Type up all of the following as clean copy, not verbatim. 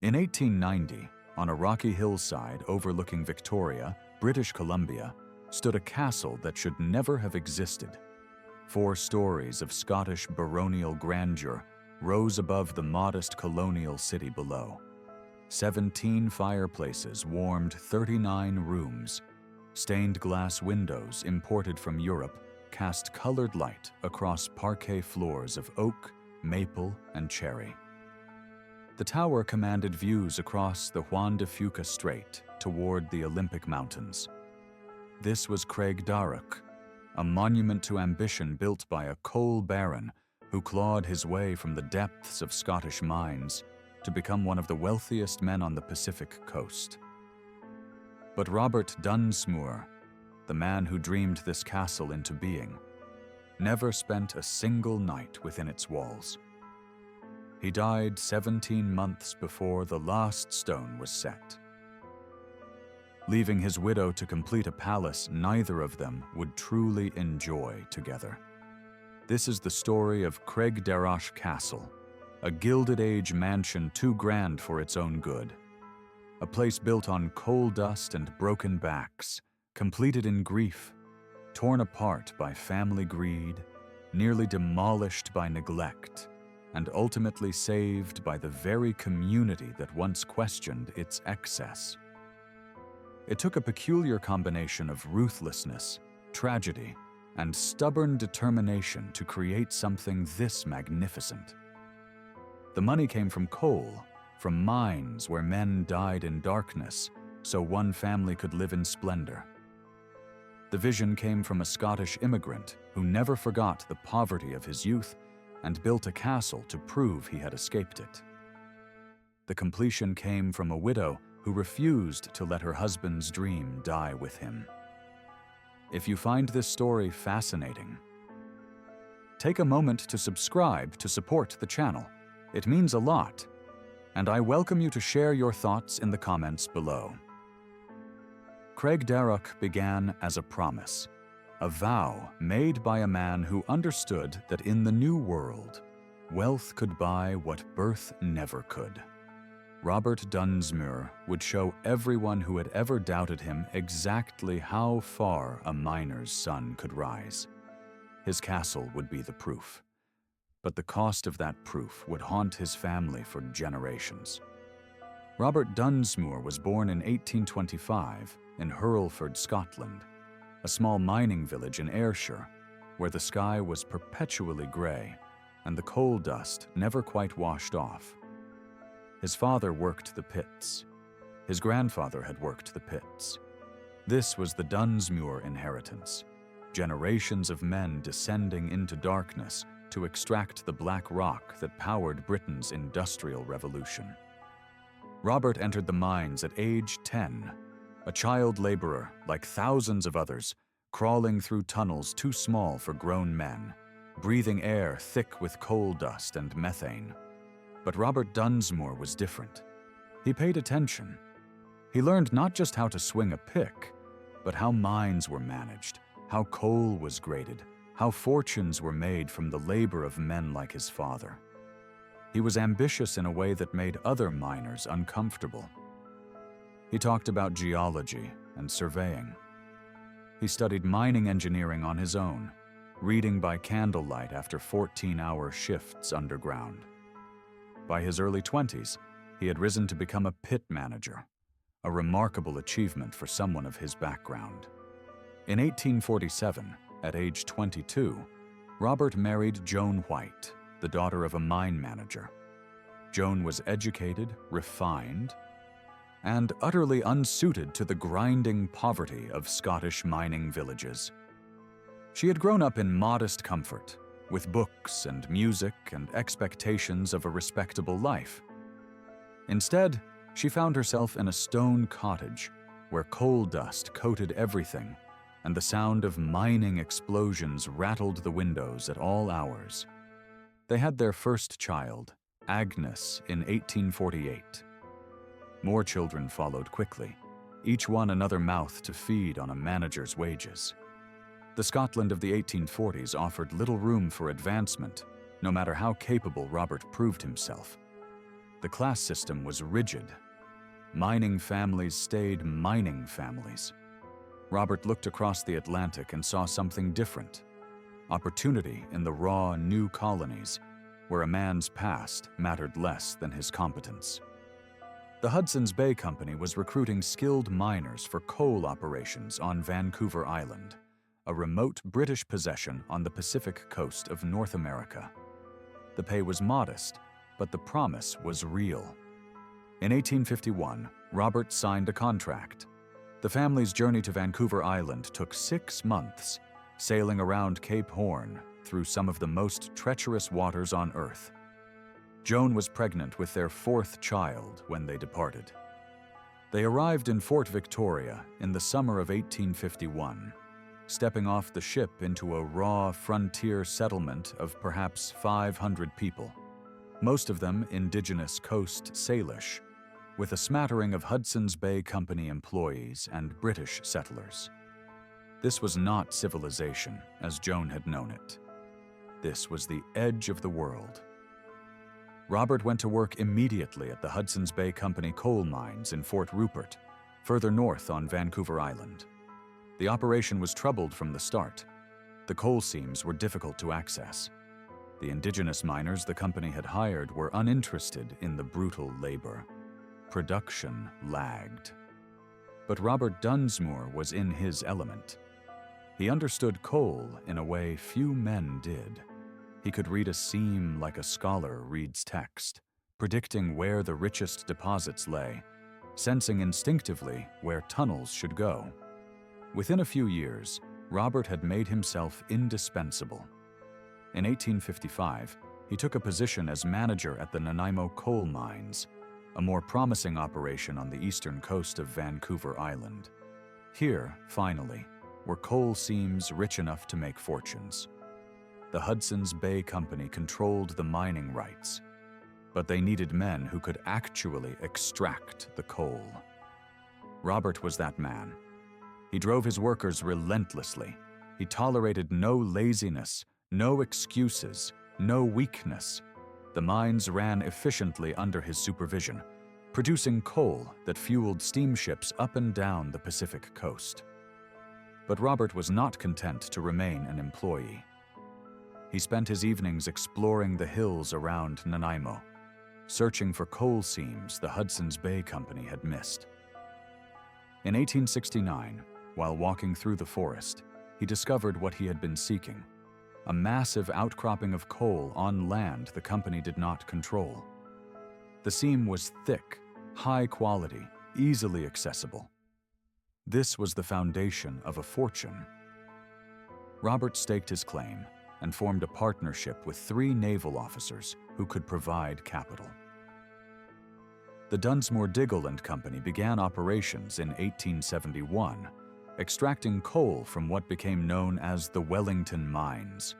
In 1890, on a rocky hillside overlooking Victoria, British Columbia, stood a castle that should never have existed. 4 stories of Scottish baronial grandeur rose above the modest colonial city below. 17 fireplaces warmed 39 rooms. Stained glass windows imported from Europe cast colored light across parquet floors of oak, maple, and cherry. The tower commanded views across the Juan de Fuca Strait toward the Olympic Mountains. This was Craigdarroch, a monument to ambition built by a coal baron who clawed his way from the depths of Scottish mines to become one of the wealthiest men on the Pacific coast. But Robert Dunsmuir, the man who dreamed this castle into being, never spent a single night within its walls. He died 17 months before the last stone was set. Leaving his widow to complete a palace neither of them would truly enjoy together. This is the story of Craigdarroch Castle, a Gilded Age mansion too grand for its own good. A place built on coal dust and broken backs, completed in grief, torn apart by family greed, nearly demolished by neglect, and ultimately saved by the very community that once questioned its excess. It took a peculiar combination of ruthlessness, tragedy, and stubborn determination to create something this magnificent. The money came from coal, from mines where men died in darkness so one family could live in splendor. The vision came from a Scottish immigrant who never forgot the poverty of his youth and built a castle to prove he had escaped it. The completion came from a widow who refused to let her husband's dream die with him. If you find this story fascinating, take a moment to subscribe to support the channel. It means a lot, and I welcome you to share your thoughts in the comments below. Craigdarroch began as a promise, a vow made by a man who understood that in the New World, wealth could buy what birth never could. Robert Dunsmuir would show everyone who had ever doubted him exactly how far a miner's son could rise. His castle would be the proof. But the cost of that proof would haunt his family for generations. Robert Dunsmuir was born in 1825 in Hurlford, Scotland, a small mining village in Ayrshire, where the sky was perpetually grey and the coal dust never quite washed off. His father worked the pits. His grandfather had worked the pits. This was the Dunsmuir inheritance, generations of men descending into darkness to extract the black rock that powered Britain's industrial revolution. Robert entered the mines at age 10, a child laborer like thousands of others, crawling through tunnels too small for grown men, breathing air thick with coal dust and methane. But Robert Dunsmuir was different. He paid attention. He learned not just how to swing a pick, but how mines were managed, how coal was graded, how fortunes were made from the labor of men like his father. He was ambitious in a way that made other miners uncomfortable. He talked about geology and surveying. He studied mining engineering on his own, reading by candlelight after 14-hour shifts underground. By his early 20s, he had risen to become a pit manager, a remarkable achievement for someone of his background. In 1847, at age 22, Robert married Joan White, the daughter of a mine manager. Joan was educated, refined, and utterly unsuited to the grinding poverty of Scottish mining villages. She had grown up in modest comfort, with books and music and expectations of a respectable life. Instead, she found herself in a stone cottage where coal dust coated everything and the sound of mining explosions rattled the windows at all hours. They had their first child, Agnes, in 1848. More children followed quickly, each one another mouth to feed on a manager's wages. The Scotland of the 1840s offered little room for advancement, no matter how capable Robert proved himself. The class system was rigid. Mining families stayed mining families. Robert looked across the Atlantic and saw something different. Opportunity in the raw, new colonies, where a man's past mattered less than his competence. The Hudson's Bay Company was recruiting skilled miners for coal operations on Vancouver Island, a remote British possession on the Pacific coast of North America. The pay was modest, but the promise was real. In 1851, Robert signed a contract. The family's journey to Vancouver Island took 6 months, sailing around Cape Horn through some of the most treacherous waters on Earth. Joan was pregnant with their 4th child when they departed. They arrived in Fort Victoria in the summer of 1851, stepping off the ship into a raw frontier settlement of perhaps 500 people, most of them Indigenous Coast Salish, with a smattering of Hudson's Bay Company employees and British settlers. This was not civilization as Joan had known it. This was the edge of the world. Robert went to work immediately at the Hudson's Bay Company coal mines in Fort Rupert, further north on Vancouver Island. The operation was troubled from the start. The coal seams were difficult to access. The indigenous miners the company had hired were uninterested in the brutal labor. Production lagged. But Robert Dunsmuir was in his element. He understood coal in a way few men did. He could read a seam like a scholar reads text, predicting where the richest deposits lay, sensing instinctively where tunnels should go. Within a few years, Robert had made himself indispensable. In 1855, he took a position as manager at the Nanaimo coal mines, a more promising operation on the eastern coast of Vancouver Island. Here, finally, were coal seams rich enough to make fortunes. The Hudson's Bay Company controlled the mining rights, but they needed men who could actually extract the coal. Robert was that man. He drove his workers relentlessly. He tolerated no laziness, no excuses, no weakness. The mines ran efficiently under his supervision, producing coal that fueled steamships up and down the Pacific coast. But Robert was not content to remain an employee. He spent his evenings exploring the hills around Nanaimo, searching for coal seams the Hudson's Bay Company had missed. In 1869, while walking through the forest, he discovered what he had been seeking: a massive outcropping of coal on land the company did not control. The seam was thick, high quality, easily accessible. This was the foundation of a fortune. Robert staked his claim and formed a partnership with 3 naval officers who could provide capital. The Dunsmuir Diggle and Company began operations in 1871, extracting coal from what became known as the Wellington Mines.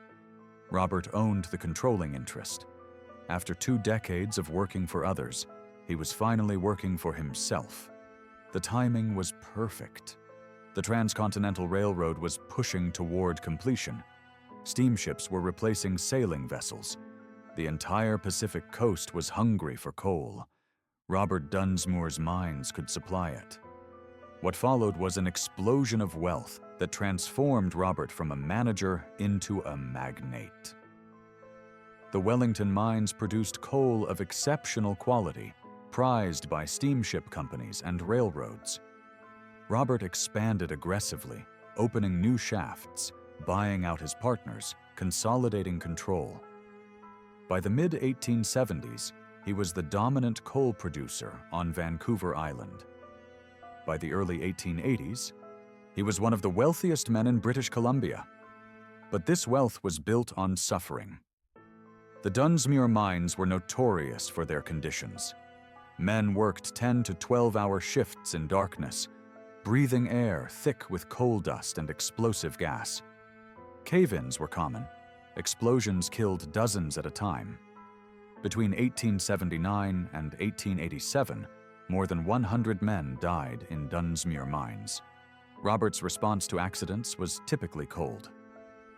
Robert owned the controlling interest. After 2 decades of working for others, he was finally working for himself. The timing was perfect. The Transcontinental Railroad was pushing toward completion. Steamships were replacing sailing vessels. The entire Pacific coast was hungry for coal. Robert Dunsmuir's mines could supply it. What followed was an explosion of wealth that transformed Robert from a manager into a magnate. The Wellington mines produced coal of exceptional quality, prized by steamship companies and railroads. Robert expanded aggressively, opening new shafts, buying out his partners, consolidating control. By the mid-1870s, he was the dominant coal producer on Vancouver Island. By the early 1880s, he was one of the wealthiest men in British Columbia. But this wealth was built on suffering. The Dunsmuir mines were notorious for their conditions. Men worked 10 to 12-hour shifts in darkness, breathing air thick with coal dust and explosive gas. Cave-ins were common. Explosions killed dozens at a time. Between 1879 and 1887, more than 100 men died in Dunsmuir mines. Robert's response to accidents was typically cold.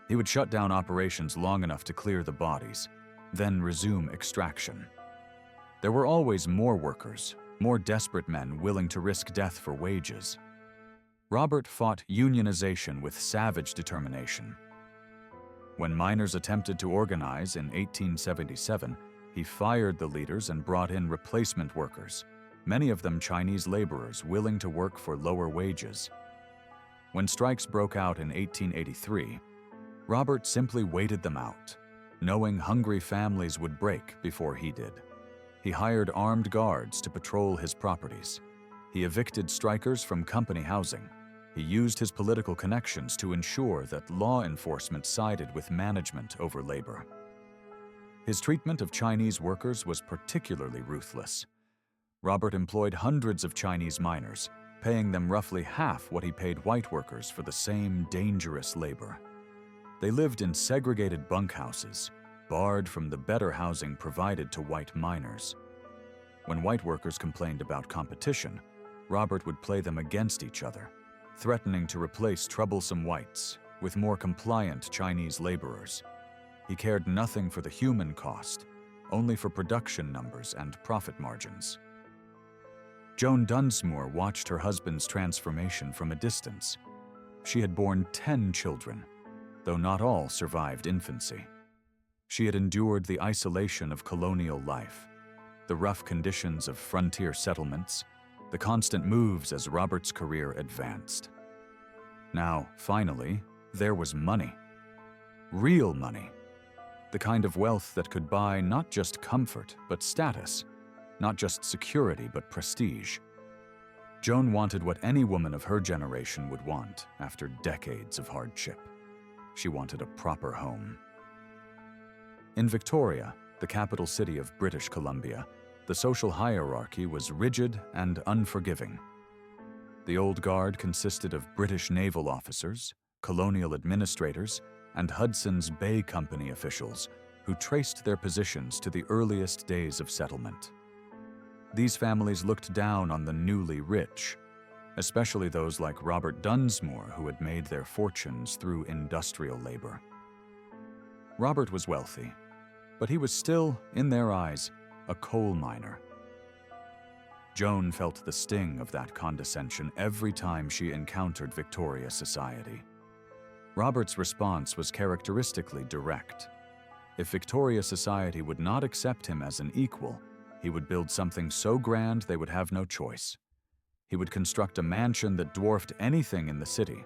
He would shut down operations long enough to clear the bodies, then resume extraction. There were always more workers, more desperate men willing to risk death for wages. Robert fought unionization with savage determination. When miners attempted to organize in 1877, he fired the leaders and brought in replacement workers, many of them Chinese laborers willing to work for lower wages. When strikes broke out in 1883, Robert simply waited them out, knowing hungry families would break before he did. He hired armed guards to patrol his properties. He evicted strikers from company housing. He used his political connections to ensure that law enforcement sided with management over labor. His treatment of Chinese workers was particularly ruthless. Robert employed hundreds of Chinese miners, paying them roughly half what he paid white workers for the same dangerous labor. They lived in segregated bunkhouses, barred from the better housing provided to white miners. When white workers complained about competition, Robert would play them against each other, threatening to replace troublesome whites with more compliant Chinese laborers. He cared nothing for the human cost, only for production numbers and profit margins. Joan Dunsmuir watched her husband's transformation from a distance. She had borne 10 children, though not all survived infancy. She had endured the isolation of colonial life, the rough conditions of frontier settlements, the constant moves as Robert's career advanced. Now, finally, there was money. Real money. The kind of wealth that could buy not just comfort, but status, not just security, but prestige. Joan wanted what any woman of her generation would want after decades of hardship. She wanted a proper home. In Victoria, the capital city of British Columbia, the social hierarchy was rigid and unforgiving. The old guard consisted of British naval officers, colonial administrators, and Hudson's Bay Company officials who traced their positions to the earliest days of settlement. These families looked down on the newly rich, especially those like Robert Dunsmuir, who had made their fortunes through industrial labor. Robert was wealthy, but he was still, in their eyes, a coal miner. Joan felt the sting of that condescension every time she encountered Victoria society. Robert's response was characteristically direct. If Victoria society would not accept him as an equal, he would build something so grand they would have no choice. He would construct a mansion that dwarfed anything in the city,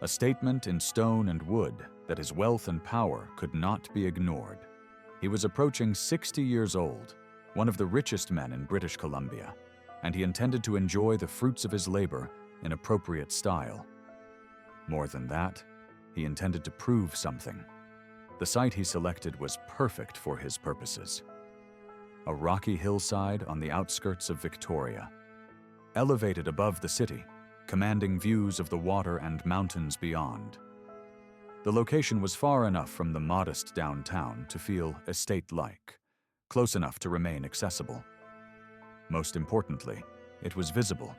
a statement in stone and wood that his wealth and power could not be ignored. He was approaching 60 years old, one of the richest men in British Columbia, and he intended to enjoy the fruits of his labor in appropriate style. More than that, he intended to prove something. The site he selected was perfect for his purposes. A rocky hillside on the outskirts of Victoria, elevated above the city, commanding views of the water and mountains beyond. The location was far enough from the modest downtown to feel estate-like, close enough to remain accessible. Most importantly, it was visible.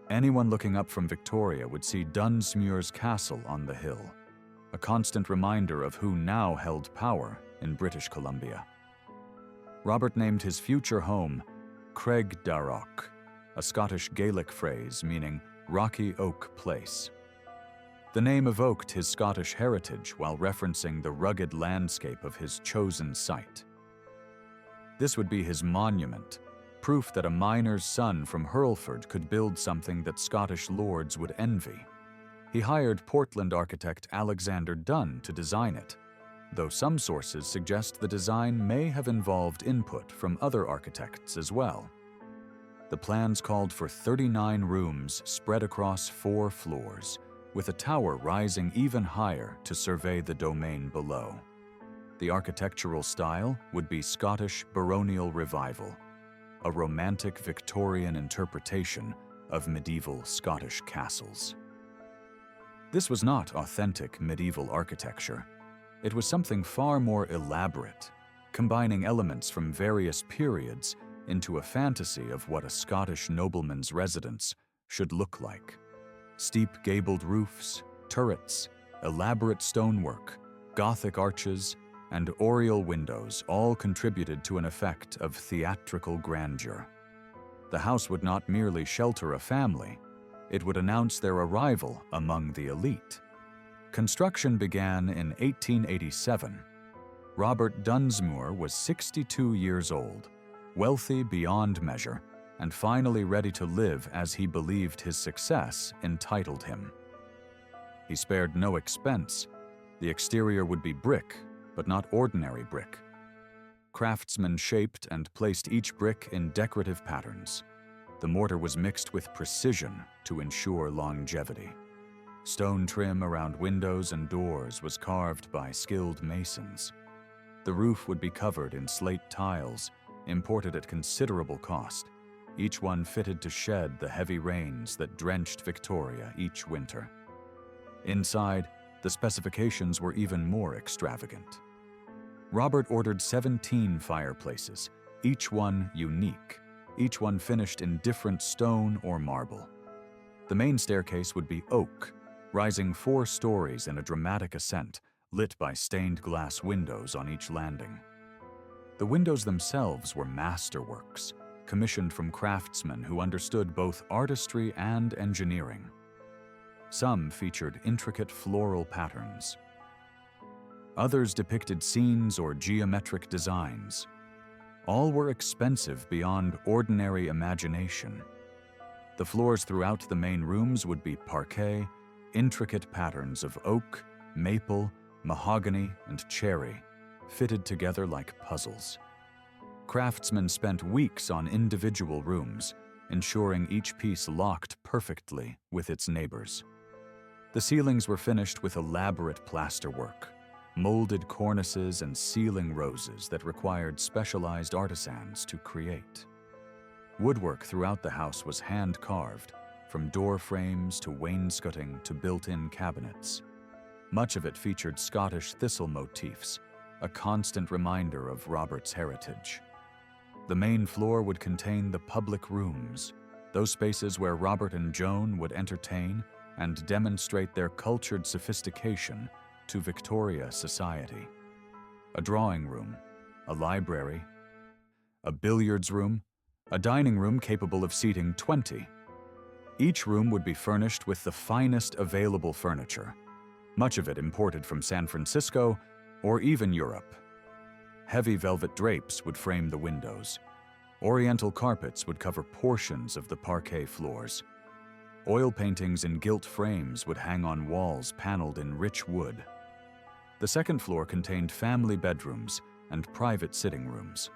Anyone looking up from Victoria would see Dunsmuir's castle on the hill, a constant reminder of who now held power in British Columbia. Robert named his future home Craigdarroch, a Scottish Gaelic phrase meaning Rocky Oak Place. The name evoked his Scottish heritage while referencing the rugged landscape of his chosen site. This would be his monument, proof that a miner's son from Hurlford could build something that Scottish lords would envy. He hired Portland architect Alexander Dunn to design it, though some sources suggest the design may have involved input from other architects as well. The plans called for 39 rooms spread across 4 floors, with a tower rising even higher to survey the domain below. The architectural style would be Scottish baronial revival, a romantic Victorian interpretation of medieval Scottish castles. This was not authentic medieval architecture. It was something far more elaborate, combining elements from various periods into a fantasy of what a Scottish nobleman's residence should look like. Steep gabled roofs, turrets, elaborate stonework, Gothic arches, and oriel windows all contributed to an effect of theatrical grandeur. The house would not merely shelter a family, it would announce their arrival among the elite. Construction began in 1887. Robert Dunsmuir was 62 years old, wealthy beyond measure, and finally ready to live as he believed his success entitled him. He spared no expense. The exterior would be brick, but not ordinary brick. Craftsmen shaped and placed each brick in decorative patterns. The mortar was mixed with precision to ensure longevity. Stone trim around windows and doors was carved by skilled masons. The roof would be covered in slate tiles, imported at considerable cost, each one fitted to shed the heavy rains that drenched Victoria each winter. Inside, the specifications were even more extravagant. Robert ordered 17 fireplaces, each one unique, each one finished in different stone or marble. The main staircase would be oak, rising 4 stories in a dramatic ascent, lit by stained glass windows on each landing. The windows themselves were masterworks, commissioned from craftsmen who understood both artistry and engineering. Some featured intricate floral patterns. Others depicted scenes or geometric designs. All were expensive beyond ordinary imagination. The floors throughout the main rooms would be parquet, intricate patterns of oak, maple, mahogany, and cherry, fitted together like puzzles. Craftsmen spent weeks on individual rooms, ensuring each piece locked perfectly with its neighbors. The ceilings were finished with elaborate plasterwork, molded cornices and ceiling roses that required specialized artisans to create. Woodwork throughout the house was hand-carved, from door frames to wainscoting to built-in cabinets. Much of it featured Scottish thistle motifs, a constant reminder of Robert's heritage. The main floor would contain the public rooms, those spaces where Robert and Joan would entertain and demonstrate their cultured sophistication to Victoria society. A drawing room, a library, a billiards room, a dining room capable of seating 20. Each room would be furnished with the finest available furniture, much of it imported from San Francisco or even Europe. Heavy velvet drapes would frame the windows. Oriental carpets would cover portions of the parquet floors. Oil paintings in gilt frames would hang on walls paneled in rich wood. The second floor contained family bedrooms and private sitting rooms.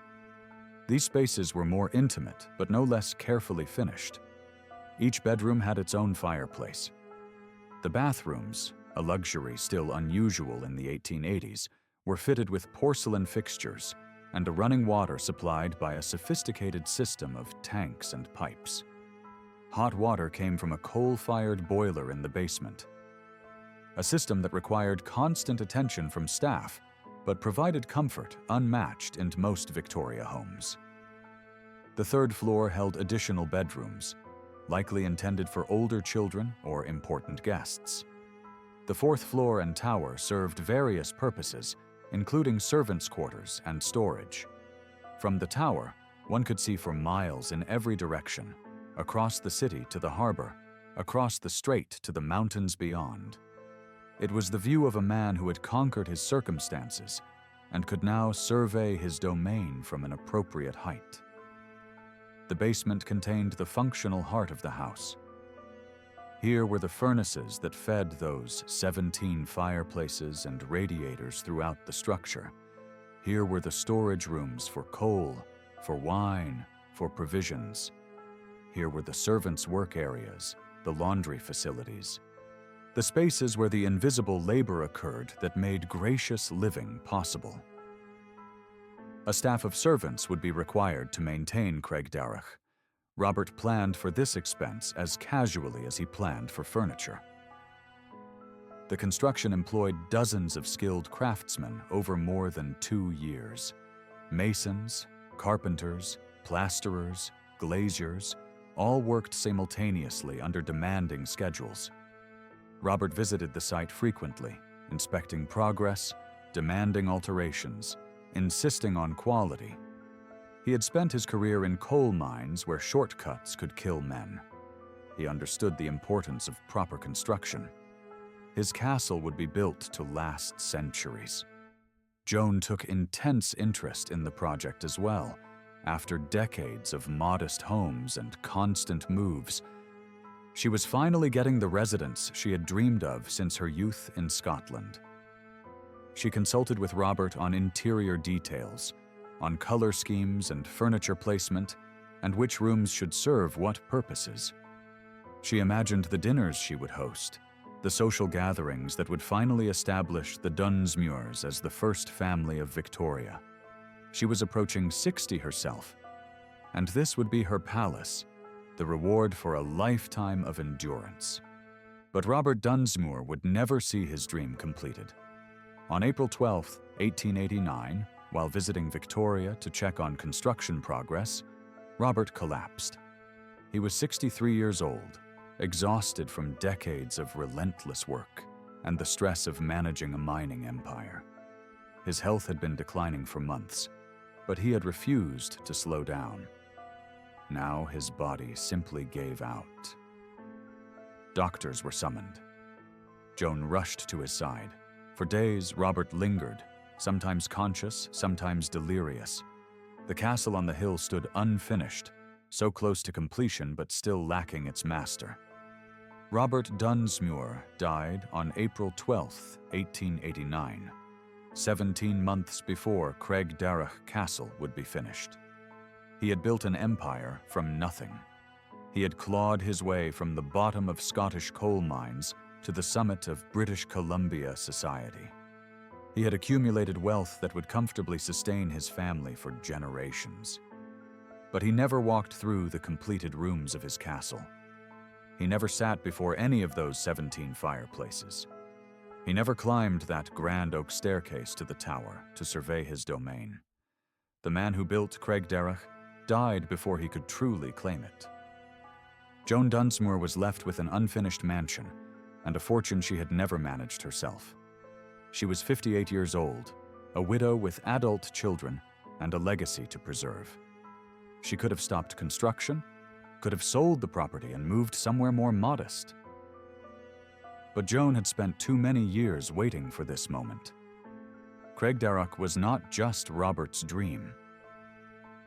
These spaces were more intimate, but no less carefully finished. Each bedroom had its own fireplace. The bathrooms, a luxury still unusual in the 1880s, were fitted with porcelain fixtures and a running water supplied by a sophisticated system of tanks and pipes. Hot water came from a coal-fired boiler in the basement, a system that required constant attention from staff, but provided comfort unmatched in most Victoria homes. The third floor held additional bedrooms, likely intended for older children or important guests. The fourth floor and tower served various purposes, including servants' quarters and storage. From the tower, one could see for miles in every direction, across the city to the harbor, across the strait to the mountains beyond. It was the view of a man who had conquered his circumstances and could now survey his domain from an appropriate height. The basement contained the functional heart of the house. Here were the furnaces that fed those 17 fireplaces and radiators throughout the structure. Here were the storage rooms for coal, for wine, for provisions. Here were the servants' work areas, the laundry facilities. The spaces where the invisible labor occurred that made gracious living possible. A staff of servants would be required to maintain Craigdarroch. Robert planned for this expense as casually as he planned for furniture. The construction employed dozens of skilled craftsmen over more than 2 years. Masons, carpenters, plasterers, glaziers, all worked simultaneously under demanding schedules. Robert visited the site frequently, inspecting progress, demanding alterations, insisting on quality. He had spent his career in coal mines where shortcuts could kill men. He understood the importance of proper construction. His castle would be built to last centuries. Joan took intense interest in the project as well. After decades of modest homes and constant moves, she was finally getting the residence she had dreamed of since her youth in Scotland. She consulted with Robert on interior details, on color schemes and furniture placement, and which rooms should serve what purposes. She imagined the dinners she would host, the social gatherings that would finally establish the Dunsmuirs as the first family of Victoria. She was approaching 60 herself, and this would be her palace, the reward for a lifetime of endurance. But Robert Dunsmuir would never see his dream completed. On April 12, 1889, while visiting Victoria to check on construction progress, Robert collapsed. He was 63 years old, exhausted from decades of relentless work and the stress of managing a mining empire. His health had been declining for months, but he had refused to slow down. Now his body simply gave out. Doctors were summoned. Joan rushed to his side. For days, Robert lingered, sometimes conscious, sometimes delirious. The castle on the hill stood unfinished, so close to completion but still lacking its master. Robert Dunsmuir died on April 12, 1889, 17 months before Craigdarroch Castle would be finished. He had built an empire from nothing. He had clawed his way from the bottom of Scottish coal mines to the summit of British Columbia society. He had accumulated wealth that would comfortably sustain his family for generations. But he never walked through the completed rooms of his castle. He never sat before any of those 17 fireplaces. He never climbed that grand oak staircase to the tower to survey his domain. The man who built Craigdarroch died before he could truly claim it. Joan Dunsmuir was left with an unfinished mansion and a fortune she had never managed herself. She was 58 years old, a widow with adult children and a legacy to preserve. She could have stopped construction, could have sold the property and moved somewhere more modest. But Joan had spent too many years waiting for this moment. Craigdarroch was not just Robert's dream.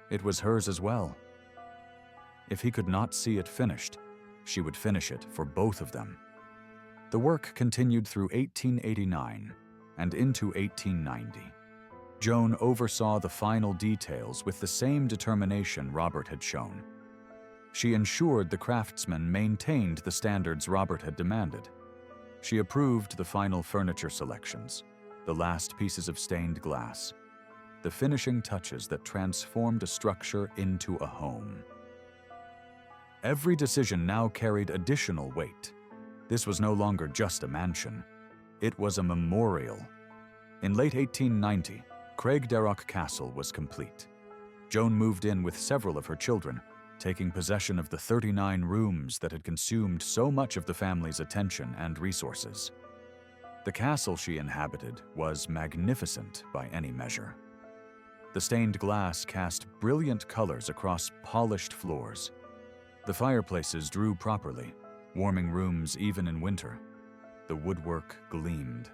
It was hers as well. If he could not see it finished, she would finish it for both of them. The work continued through 1889 and into 1890. Joan oversaw the final details with the same determination Robert had shown. She ensured the craftsmen maintained the standards Robert had demanded. She approved the final furniture selections, the last pieces of stained glass, the finishing touches that transformed a structure into a home. Every decision now carried additional weight. This was no longer just a mansion. It was a memorial. In late 1890, Craigdarroch Castle was complete. Joan moved in with several of her children, taking possession of the 39 rooms that had consumed so much of the family's attention and resources. The castle she inhabited was magnificent by any measure. The stained glass cast brilliant colors across polished floors. The fireplaces drew properly, warming rooms even in winter. The woodwork gleamed.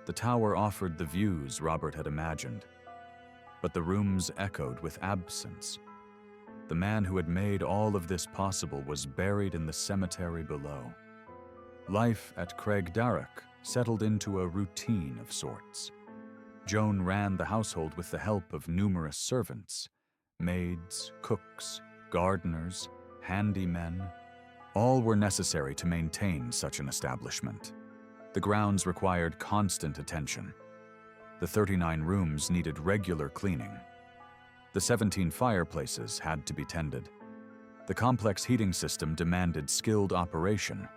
The tower offered the views Robert had imagined, but the rooms echoed with absence. The man who had made all of this possible was buried in the cemetery below. Life at Craigdarroch settled into a routine of sorts. Joan ran the household with the help of numerous servants, maids, cooks, gardeners, handymen. All were necessary to maintain such an establishment. The grounds required constant attention. The 39 rooms needed regular cleaning. The 17 fireplaces had to be tended. The complex heating system demanded skilled operation.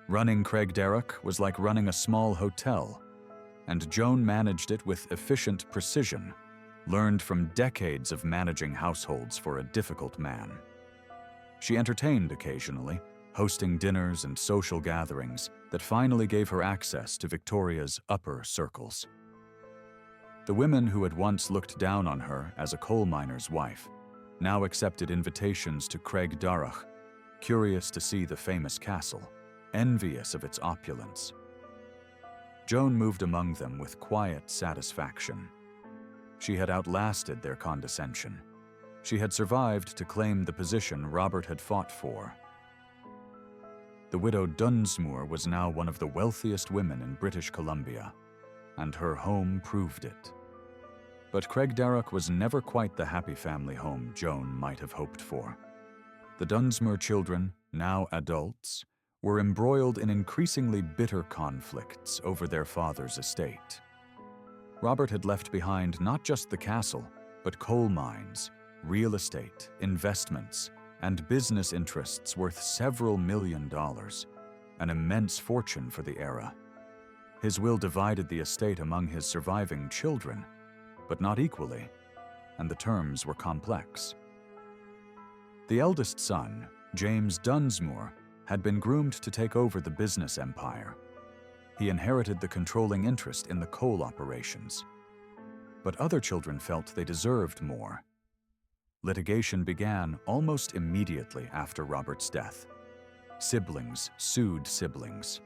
Running Craigdarroch was like running a small hotel, and Joan managed it with efficient precision, learned from decades of managing households for a difficult man. She entertained occasionally, hosting dinners and social gatherings that finally gave her access to Victoria's upper circles. The women who had once looked down on her as a coal miner's wife now accepted invitations to Craigdarroch, curious to see the famous castle, envious of its opulence. Joan moved among them with quiet satisfaction. She had outlasted their condescension. She had survived to claim the position Robert had fought for. The widow Dunsmuir was now one of the wealthiest women in British Columbia, and her home proved it. But Craigdarroch was never quite the happy family home Joan might have hoped for. The Dunsmuir children, now adults, were embroiled in increasingly bitter conflicts over their father's estate. Robert had left behind not just the castle, but coal mines, real estate, investments, and business interests worth several $1 million, an immense fortune for the era. His will divided the estate among his surviving children, but not equally, and the terms were complex. The eldest son, James Dunsmuir, had been groomed to take over the business empire. He inherited the controlling interest in the coal operations. But other children felt they deserved more. Litigation began almost immediately after Robert's death. Siblings sued siblings.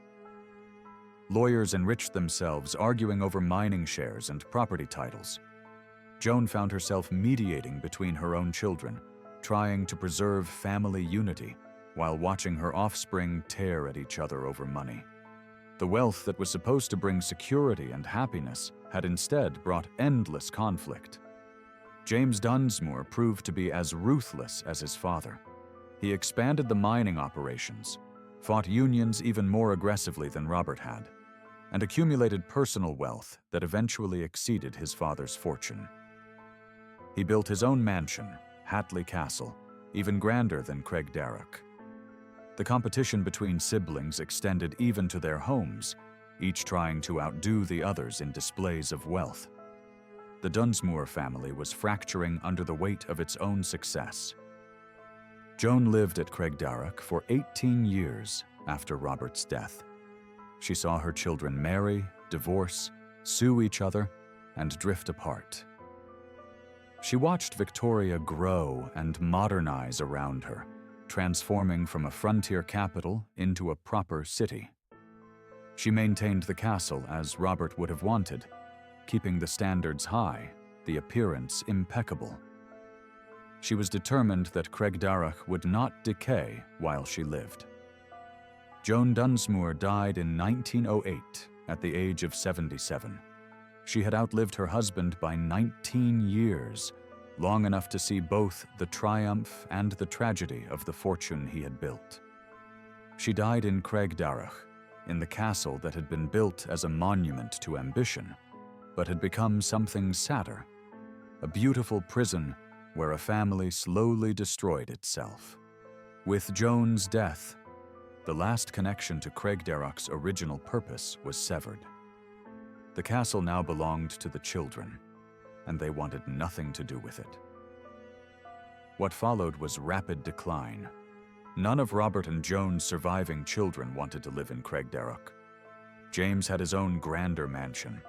Lawyers enriched themselves arguing over mining shares and property titles. Joan found herself mediating between her own children, trying to preserve family unity while watching her offspring tear at each other over money. The wealth that was supposed to bring security and happiness had instead brought endless conflict. James Dunsmuir proved to be as ruthless as his father. He expanded the mining operations, fought unions even more aggressively than Robert had, and accumulated personal wealth that eventually exceeded his father's fortune. He built his own mansion, Hatley Castle, even grander than Craigdarroch. The competition between siblings extended even to their homes, each trying to outdo the others in displays of wealth. The Dunsmuir family was fracturing under the weight of its own success. Joan lived at Craigdarroch for 18 years after Robert's death. She saw her children marry, divorce, sue each other, and drift apart. She watched Victoria grow and modernize around her, transforming from a frontier capital into a proper city. She maintained the castle as Robert would have wanted, keeping the standards high, the appearance impeccable. She was determined that Craigdarroch would not decay while she lived. Joan Dunsmuir died in 1908 at the age of 77. She had outlived her husband by 19 years, long enough to see both the triumph and the tragedy of the fortune he had built. She died in Craigdarroch, in the castle that had been built as a monument to ambition, but had become something sadder, a beautiful prison where a family slowly destroyed itself. With Joan's death, the last connection to Craigdarroch's original purpose was severed. The castle now belonged to the children, and they wanted nothing to do with it. What followed was rapid decline. None of Robert and Joan's surviving children wanted to live in Craigdarroch. James had his own grander mansion.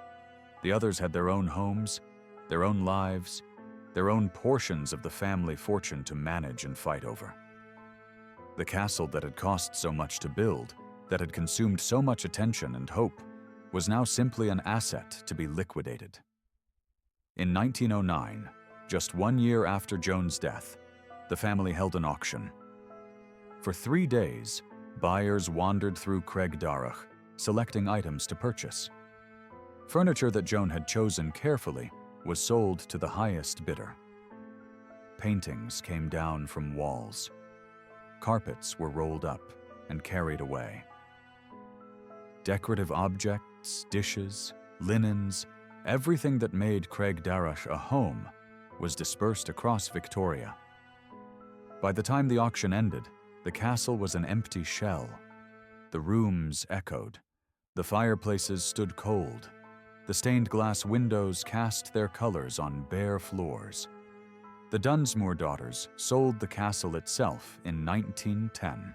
The others had their own homes, their own lives, their own portions of the family fortune to manage and fight over. The castle that had cost so much to build, that had consumed so much attention and hope, was now simply an asset to be liquidated. In 1909, just 1 year after Joan's death, the family held an auction. For 3 days, buyers wandered through Craigdarroch, selecting items to purchase. Furniture that Joan had chosen carefully was sold to the highest bidder. Paintings came down from walls. Carpets were rolled up and carried away. Decorative objects, dishes, linens, everything that made Craigdarroch a home was dispersed across Victoria. By the time the auction ended, the castle was an empty shell. The rooms echoed. The fireplaces stood cold. The stained glass windows cast their colors on bare floors. The Dunsmuir daughters sold the castle itself in 1910.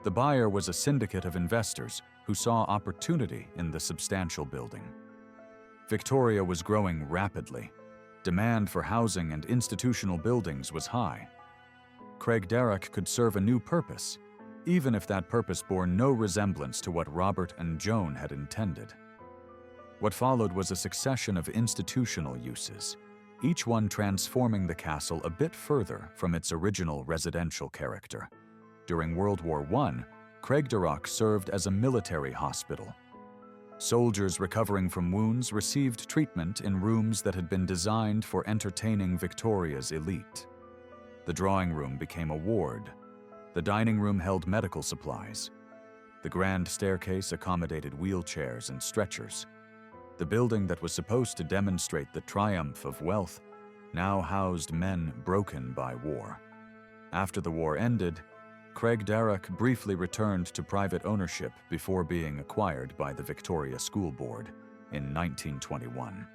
The buyer was a syndicate of investors who saw opportunity in the substantial building. Victoria was growing rapidly. Demand for housing and institutional buildings was high. Craigdarroch could serve a new purpose, even if that purpose bore no resemblance to what Robert and Joan had intended. What followed was a succession of institutional uses, each one transforming the castle a bit further from its original residential character. During World War I, Craigdarroch served as a military hospital. Soldiers recovering from wounds received treatment in rooms that had been designed for entertaining Victoria's elite. The drawing room became a ward. The dining room held medical supplies. The grand staircase accommodated wheelchairs and stretchers. The building that was supposed to demonstrate the triumph of wealth now housed men broken by war. After the war ended, Craigdarroch briefly returned to private ownership before being acquired by the Victoria School Board in 1921.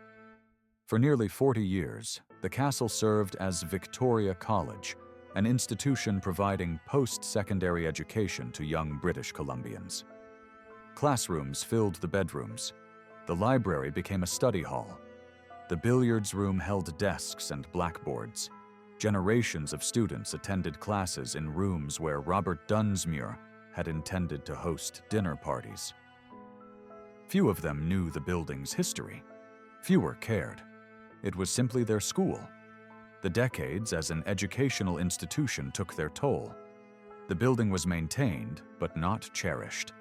For nearly 40 years, the castle served as Victoria College, an institution providing post-secondary education to young British Columbians. Classrooms filled the bedrooms. The library became a study hall. The billiards room held desks and blackboards. Generations of students attended classes in rooms where Robert Dunsmuir had intended to host dinner parties. Few of them knew the building's history. Fewer cared. It was simply their school. The decades as an educational institution took their toll. The building was maintained, but not cherished.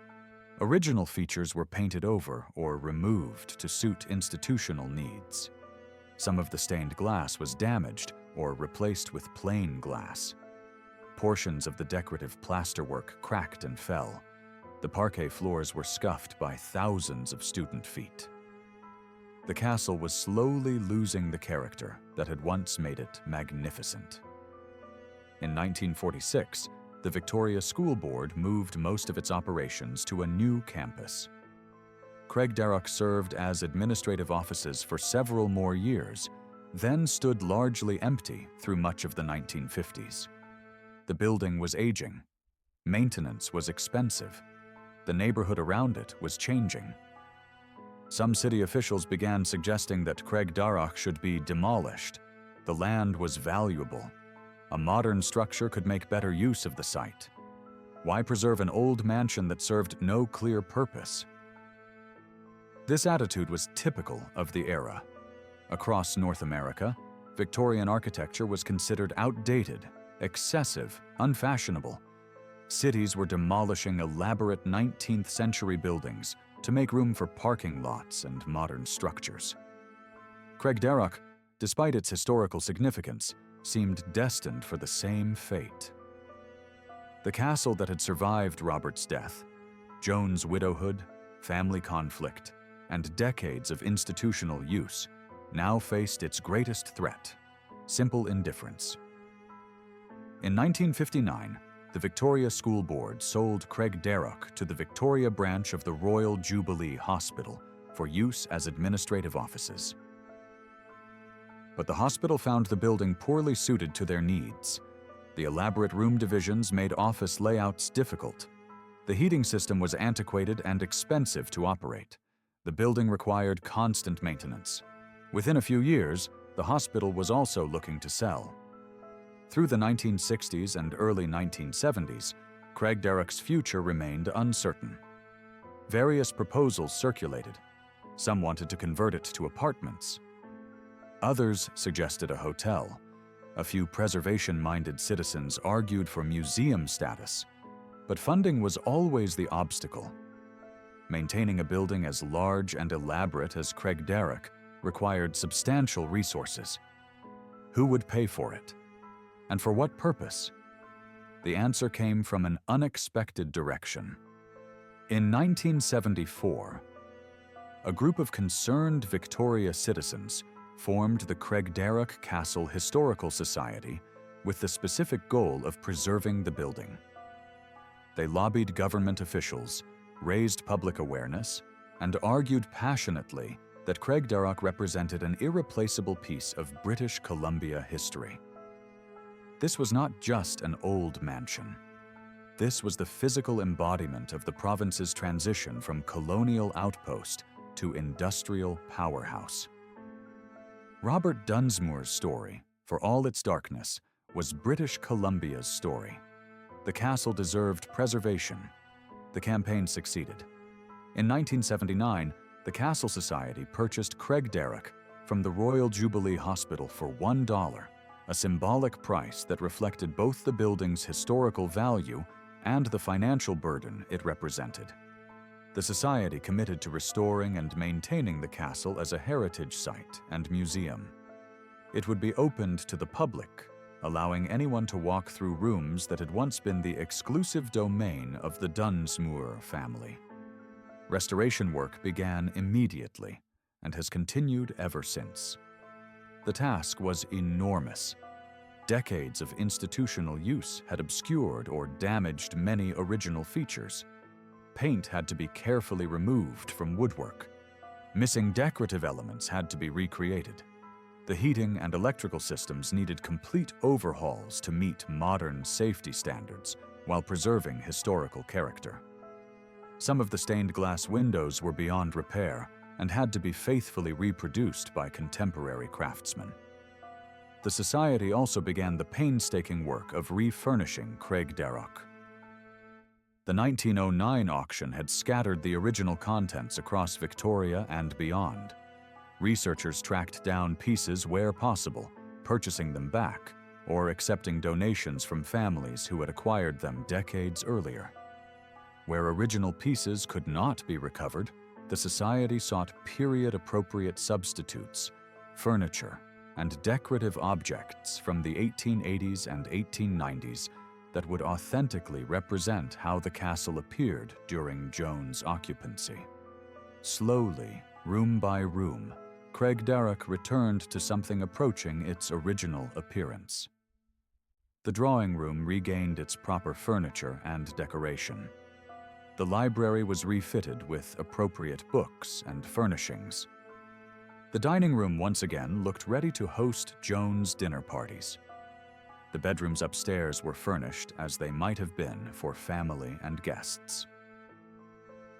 Original features were painted over or removed to suit institutional needs. Some of the stained glass was damaged or replaced with plain glass. Portions of the decorative plasterwork cracked and fell. The parquet floors were scuffed by thousands of student feet. The castle was slowly losing the character that had once made it magnificent. In 1946, the Victoria School Board moved most of its operations to a new campus. Craigdarroch served as administrative offices for several more years, then stood largely empty through much of the 1950s. The building was aging. Maintenance was expensive. The neighborhood around it was changing. Some city officials began suggesting that Craigdarroch should be demolished. The land was valuable. A modern structure could make better use of the site. Why preserve an old mansion that served no clear purpose? This attitude was typical of the era. Across North America, Victorian architecture was considered outdated, excessive, unfashionable. Cities were demolishing elaborate 19th century buildings to make room for parking lots and modern structures. Craigdarroch, despite its historical significance, seemed destined for the same fate. The castle that had survived Robert's death, Joan's widowhood, family conflict, and decades of institutional use, now faced its greatest threat: simple indifference. In 1959, the Victoria School Board sold Craigdarroch to the Victoria branch of the Royal Jubilee Hospital for use as administrative offices. But the hospital found the building poorly suited to their needs. The elaborate room divisions made office layouts difficult. The heating system was antiquated and expensive to operate. The building required constant maintenance. Within a few years, the hospital was also looking to sell. Through the 1960s and early 1970s, Craigdarroch's future remained uncertain. Various proposals circulated. Some wanted to convert it to apartments. Others suggested a hotel. A few preservation-minded citizens argued for museum status. But funding was always the obstacle. Maintaining a building as large and elaborate as Craigdarroch required substantial resources. Who would pay for it? And for what purpose? The answer came from an unexpected direction. In 1974, a group of concerned Victoria citizens formed the Craigdarroch Castle Historical Society with the specific goal of preserving the building. They lobbied government officials, raised public awareness, and argued passionately that Craigdarroch represented an irreplaceable piece of British Columbia history. This was not just an old mansion. This was the physical embodiment of the province's transition from colonial outpost to industrial powerhouse. Robert Dunsmuir's story, for all its darkness, was British Columbia's story. The castle deserved preservation. The campaign succeeded. In 1979, the Castle Society purchased Craigdarroch from the Royal Jubilee Hospital for $1, a symbolic price that reflected both the building's historical value and the financial burden it represented. The Society committed to restoring and maintaining the castle as a heritage site and museum. It would be opened to the public, allowing anyone to walk through rooms that had once been the exclusive domain of the Dunsmuir family. Restoration work began immediately and has continued ever since. The task was enormous. Decades of institutional use had obscured or damaged many original features. Paint had to be carefully removed from woodwork. Missing decorative elements had to be recreated. The heating and electrical systems needed complete overhauls to meet modern safety standards while preserving historical character. Some of the stained glass windows were beyond repair and had to be faithfully reproduced by contemporary craftsmen. The Society also began the painstaking work of refurnishing Craigdarroch. The 1909 auction had scattered the original contents across Victoria and beyond. Researchers tracked down pieces where possible, purchasing them back, or accepting donations from families who had acquired them decades earlier. Where original pieces could not be recovered, the Society sought period-appropriate substitutes, furniture, and decorative objects from the 1880s and 1890s that would authentically represent how the castle appeared during Joan's occupancy. Slowly, room by room, Craigdarroch returned to something approaching its original appearance. The drawing room regained its proper furniture and decoration. The library was refitted with appropriate books and furnishings. The dining room once again looked ready to host Joan's dinner parties. The bedrooms upstairs were furnished as they might have been for family and guests.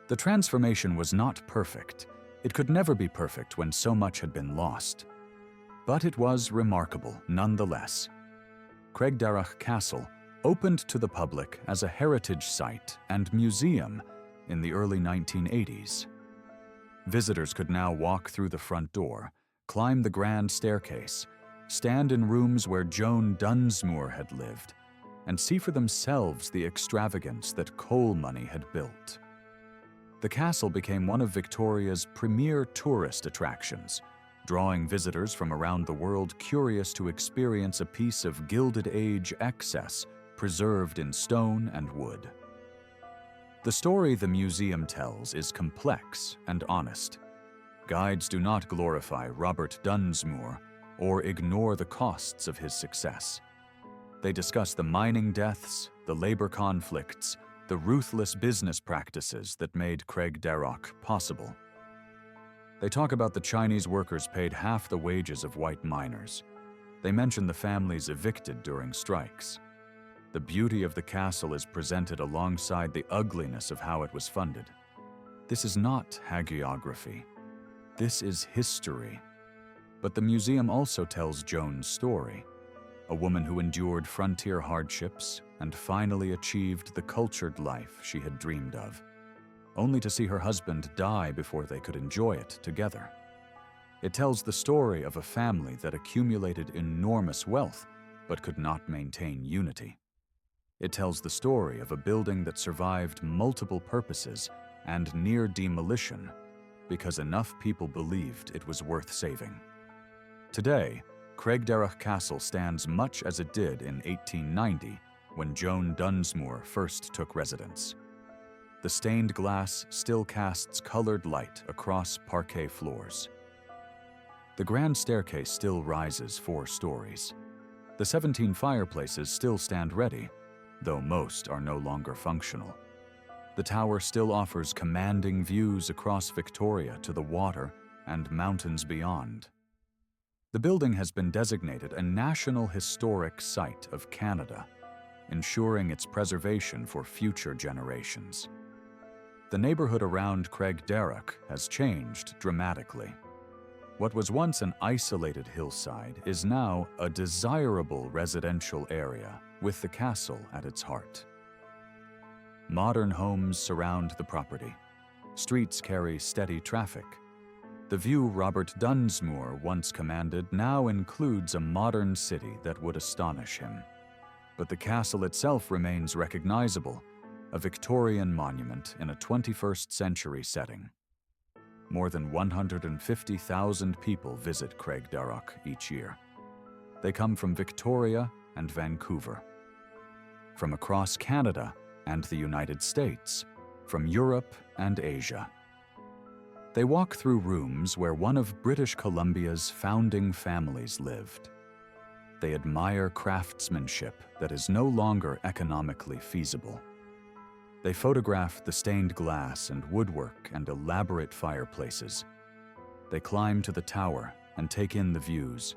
The transformation was not perfect. It could never be perfect when so much had been lost. But it was remarkable nonetheless. Craigdarroch Castle opened to the public as a heritage site and museum in the early 1980s. Visitors could now walk through the front door, climb the grand staircase, stand in rooms where Joan Dunsmuir had lived, and see for themselves the extravagance that coal money had built. The castle became one of Victoria's premier tourist attractions, drawing visitors from around the world curious to experience a piece of Gilded Age excess preserved in stone and wood. The story the museum tells is complex and honest. Guides do not glorify Robert Dunsmuir or ignore the costs of his success. They discuss the mining deaths, the labor conflicts, the ruthless business practices that made Craigdarroch possible. They talk about the Chinese workers paid half the wages of white miners. They mention the families evicted during strikes. The beauty of the castle is presented alongside the ugliness of how it was funded. This is not hagiography. This is history. But the museum also tells Joan's story, a woman who endured frontier hardships and finally achieved the cultured life she had dreamed of, only to see her husband die before they could enjoy it together. It tells the story of a family that accumulated enormous wealth but could not maintain unity. It tells the story of a building that survived multiple purposes and near demolition because enough people believed it was worth saving. Today, Craigdarroch Castle stands much as it did in 1890 when Joan Dunsmuir first took residence. The stained glass still casts colored light across parquet floors. The grand staircase still rises 4 stories. The 17 fireplaces still stand ready, though most are no longer functional. The tower still offers commanding views across Victoria to the water and mountains beyond. The building has been designated a National Historic Site of Canada, ensuring its preservation for future generations. the neighborhood around Craigdarroch has changed dramatically. What was once an isolated hillside is now a desirable residential area with the castle at its heart. Modern homes surround the property. Streets carry steady traffic. The view Robert Dunsmuir once commanded now includes a modern city that would astonish him. But the castle itself remains recognizable, a Victorian monument in a 21st century setting. More than 150,000 people visit Craigdarroch each year. They come from Victoria and Vancouver, from across Canada and the United States, from Europe and Asia. They walk through rooms where one of British Columbia's founding families lived. They admire craftsmanship that is no longer economically feasible. They photograph the stained glass and woodwork and elaborate fireplaces. They climb to the tower and take in the views.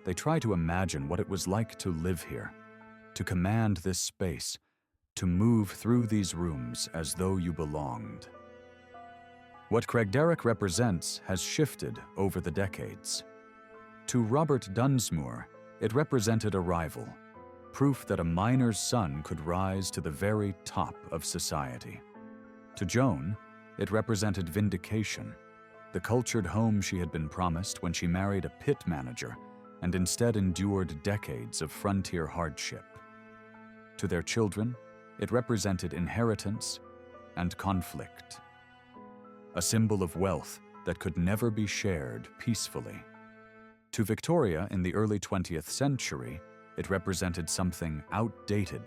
They try to imagine what it was like to live here, to command this space, to move through these rooms as though you belonged. What Craigdarroch represents has shifted over the decades. To Robert Dunsmuir, it represented a rival, proof that a miner's son could rise to the very top of society. To Joan, it represented vindication, the cultured home she had been promised when she married a pit manager and instead endured decades of frontier hardship. To their children, it represented inheritance and conflict, a symbol of wealth that could never be shared peacefully. To Victoria in the early 20th century, it represented something outdated,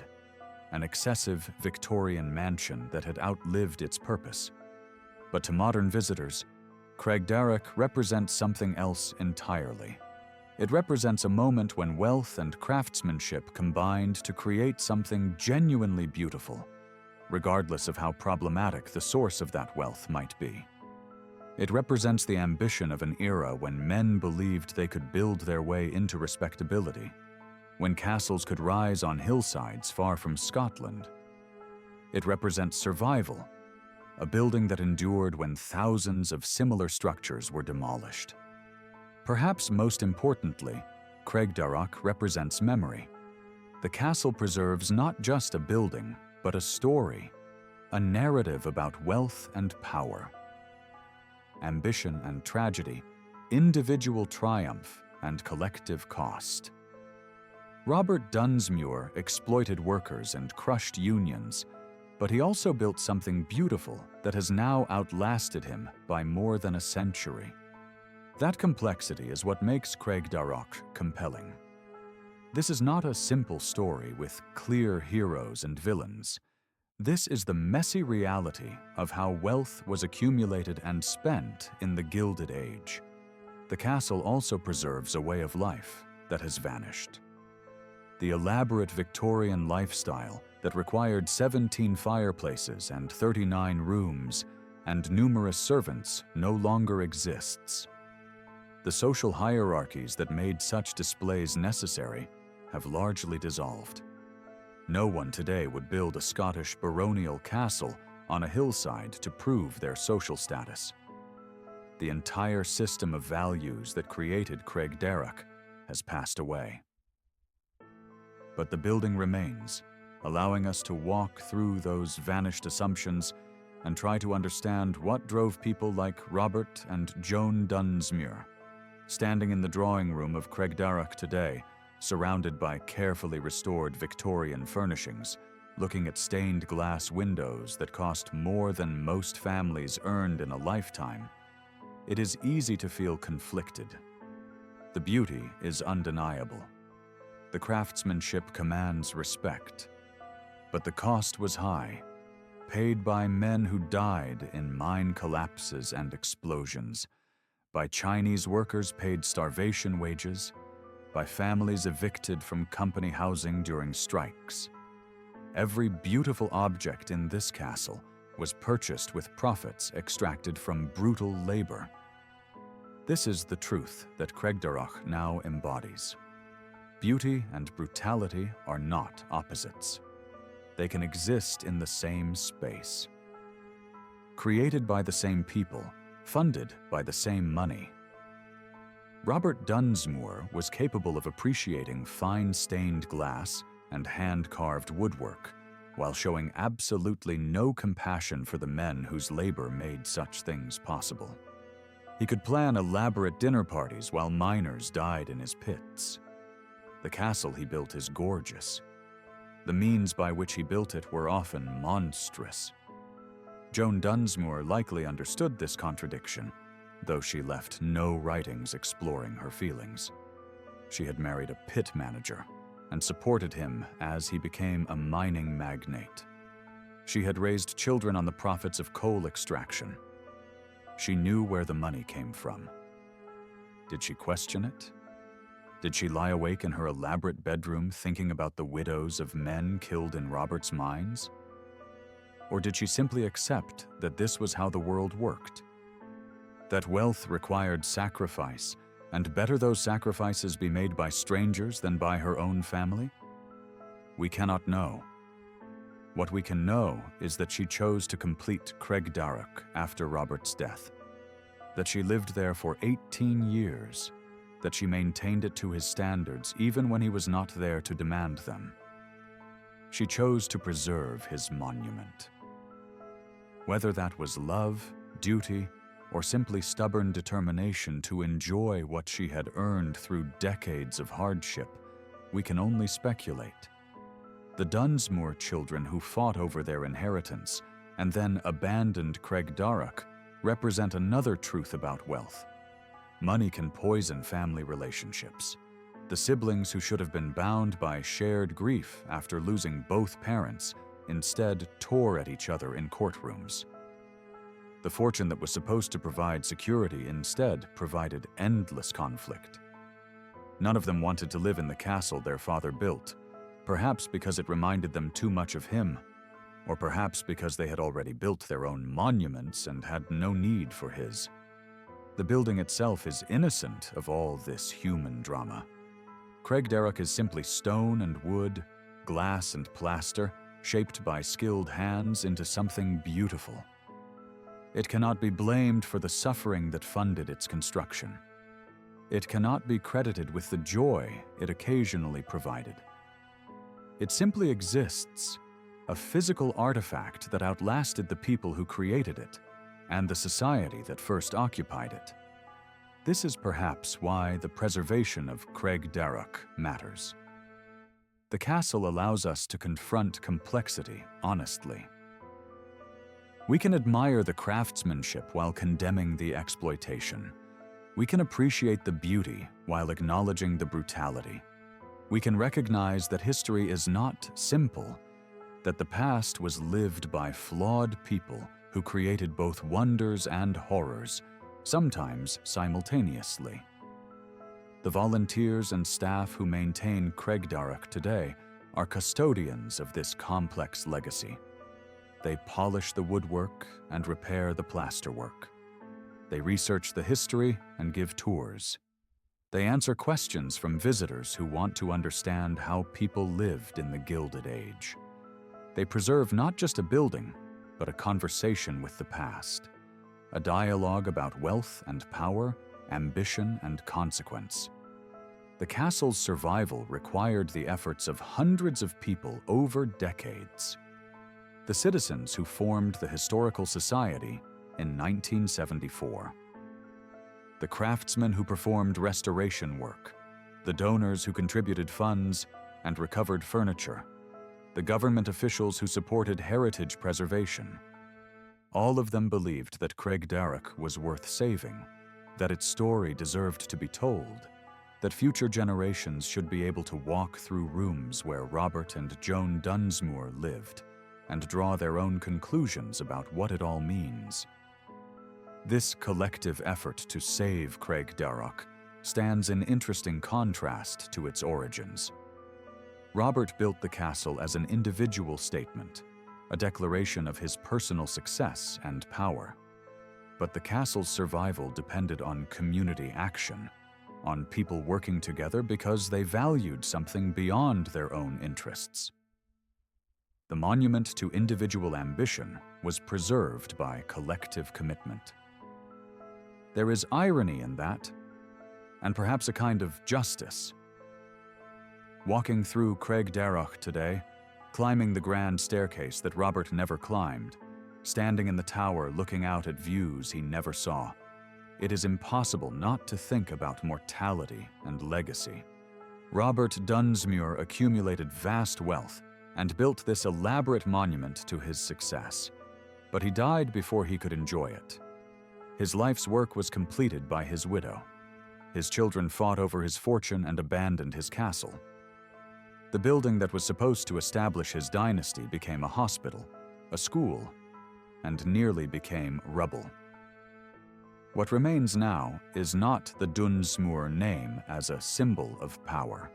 an excessive Victorian mansion that had outlived its purpose. But to modern visitors, Craigdarroch represents something else entirely. It represents a moment when wealth and craftsmanship combined to create something genuinely beautiful, regardless of how problematic the source of that wealth might be. It represents the ambition of an era when men believed they could build their way into respectability, when castles could rise on hillsides far from Scotland. It represents survival, a building that endured when thousands of similar structures were demolished. Perhaps most importantly, Craigdarroch represents memory. The castle preserves not just a building, but a story, a narrative about wealth and power, ambition and tragedy, individual triumph and collective cost. Robert Dunsmuir exploited workers and crushed unions, but he also built something beautiful that has now outlasted him by more than a century. That complexity is what makes Craigdarroch compelling. This is not a simple story with clear heroes and villains. This is the messy reality of how wealth was accumulated and spent in the Gilded Age. The castle also preserves a way of life that has vanished. The elaborate Victorian lifestyle that required 17 fireplaces and 39 rooms and numerous servants no longer exists. The social hierarchies that made such displays necessary have largely dissolved. No one today would build a Scottish baronial castle on a hillside to prove their social status. The entire system of values that created Craigdarroch has passed away. But the building remains, allowing us to walk through those vanished assumptions and try to understand what drove people like Robert and Joan Dunsmuir. Standing in the drawing room of Craigdarroch today, surrounded by carefully restored Victorian furnishings, looking at stained glass windows that cost more than most families earned in a lifetime, it is easy to feel conflicted. The beauty is undeniable. The craftsmanship commands respect. But the cost was high, paid by men who died in mine collapses and explosions, by Chinese workers paid starvation wages, by families evicted from company housing during strikes. Every beautiful object in this castle was purchased with profits extracted from brutal labor. This is the truth that Craigdarroch now embodies. Beauty and brutality are not opposites. They can exist in the same space. created by the same people, funded by the same money. Robert Dunsmuir was capable of appreciating fine stained glass and hand-carved woodwork, while showing absolutely no compassion for the men whose labor made such things possible. He could plan elaborate dinner parties while miners died in his pits. The castle he built is gorgeous. The means by which he built it were often monstrous. Joan Dunsmuir likely understood this contradiction, though she left no writings exploring her feelings. She had married a pit manager and supported him as he became a mining magnate. She had raised children on the profits of coal extraction. She knew where the money came from. Did she question it? Did she lie awake in her elaborate bedroom thinking about the widows of men killed in Robert's mines? Or did she simply accept that this was how the world worked? That wealth required sacrifice, and better those sacrifices be made by strangers than by her own family? We cannot know. What we can know is that she chose to complete Craigdarroch after Robert's death, that she lived there for 18 years, that she maintained it to his standards even when he was not there to demand them. She chose to preserve his monument. Whether that was love, duty, or simply stubborn determination to enjoy what she had earned through decades of hardship, we can only speculate. The Dunsmuir children who fought over their inheritance and then abandoned Craigdarroch represent another truth about wealth. Money can poison family relationships. The siblings who should have been bound by shared grief after losing both parents instead tore at each other in courtrooms. The fortune that was supposed to provide security instead provided endless conflict. None of them wanted to live in the castle their father built, perhaps because it reminded them too much of him, or perhaps because they had already built their own monuments and had no need for his. The building itself is innocent of all this human drama. Craigdarroch is simply stone and wood, glass and plaster, shaped by skilled hands into something beautiful. It cannot be blamed for the suffering that funded its construction. It cannot be credited with the joy it occasionally provided. It simply exists, a physical artifact that outlasted the people who created it and the society that first occupied it. This is perhaps why the preservation of Craigdarroch matters. The castle allows us to confront complexity honestly. We can admire the craftsmanship while condemning the exploitation. We can appreciate the beauty while acknowledging the brutality. We can recognize that history is not simple, that the past was lived by flawed people who created both wonders and horrors, sometimes simultaneously. The volunteers and staff who maintain Craigdarroch today are custodians of this complex legacy. They polish the woodwork and repair the plasterwork. They research the history and give tours. They answer questions from visitors who want to understand how people lived in the Gilded Age. They preserve not just a building, but a conversation with the past, a dialogue about wealth and power, ambition and consequence. The castle's survival required the efforts of hundreds of people over decades. The citizens who formed the Historical Society in 1974. The craftsmen who performed restoration work, the donors who contributed funds and recovered furniture, the government officials who supported heritage preservation. All of them believed that Craigdarroch was worth saving, that its story deserved to be told, that future generations should be able to walk through rooms where Robert and Joan Dunsmuir lived and draw their own conclusions about what it all means. This collective effort to save Craigdarroch stands in interesting contrast to its origins. Robert built the castle as an individual statement, a declaration of his personal success and power. But the castle's survival depended on community action, on people working together because they valued something beyond their own interests. The monument to individual ambition was preserved by collective commitment. There is irony in that, and perhaps a kind of justice. Walking through Craigdarroch today, climbing the grand staircase that Robert never climbed, standing in the tower looking out at views he never saw, it is impossible not to think about mortality and legacy. Robert Dunsmuir accumulated vast wealth and built this elaborate monument to his success, but he died before he could enjoy it. His life's work was completed by his widow. His children fought over his fortune and abandoned his castle. The building that was supposed to establish his dynasty became a hospital, a school, and nearly became rubble. What remains now is not the Dunsmuir name as a symbol of power.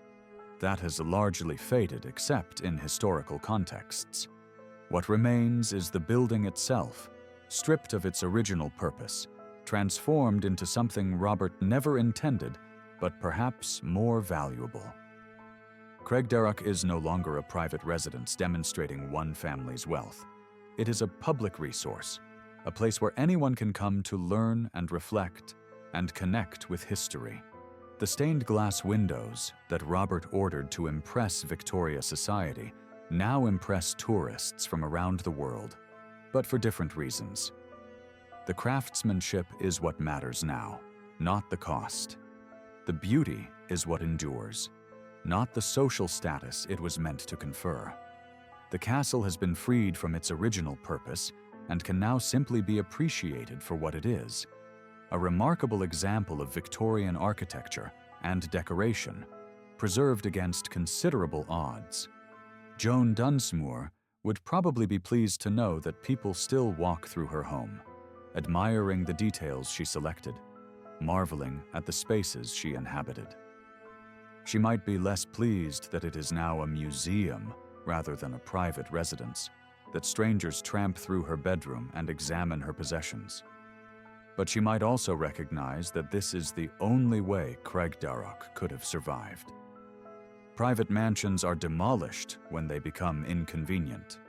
That has largely faded except in historical contexts. What remains is the building itself, stripped of its original purpose, transformed into something Robert never intended, but perhaps more valuable. Craigdarroch is no longer a private residence demonstrating one family's wealth. It is a public resource, a place where anyone can come to learn and reflect and connect with history. The stained glass windows that Robert ordered to impress Victoria society now impress tourists from around the world, but for different reasons. The craftsmanship is what matters now, not the cost. The beauty is what endures, not the social status it was meant to confer. The castle has been freed from its original purpose and can now simply be appreciated for what it is, a remarkable example of Victorian architecture and decoration, preserved against considerable odds. Joan Dunsmuir would probably be pleased to know that people still walk through her home, admiring the details she selected, marveling at the spaces she inhabited. She might be less pleased that it is now a museum rather than a private residence, that strangers tramp through her bedroom and examine her possessions. But she might also recognize that this is the only way Craigdarroch could have survived. Private mansions are demolished when they become inconvenient.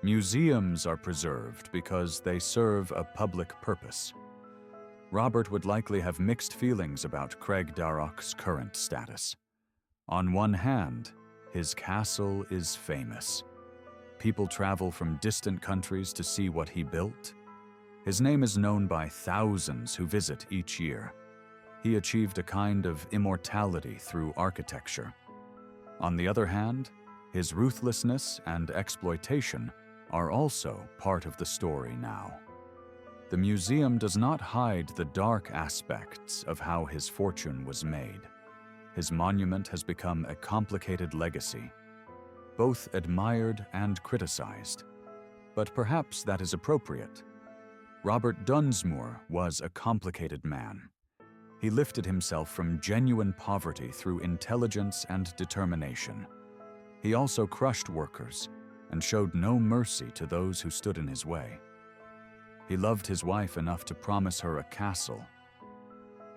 Museums are preserved because they serve a public purpose. Robert would likely have mixed feelings about Craigdarroch's current status. On one hand, his castle is famous. People travel from distant countries to see what he built. His name is known by thousands who visit each year. He achieved a kind of immortality through architecture. On the other hand, his ruthlessness and exploitation are also part of the story now. The museum does not hide the dark aspects of how his fortune was made. His monument has become a complicated legacy, both admired and criticized. But perhaps that is appropriate. Robert Dunsmuir was a complicated man. He lifted himself from genuine poverty through intelligence and determination. He also crushed workers and showed no mercy to those who stood in his way. He loved his wife enough to promise her a castle.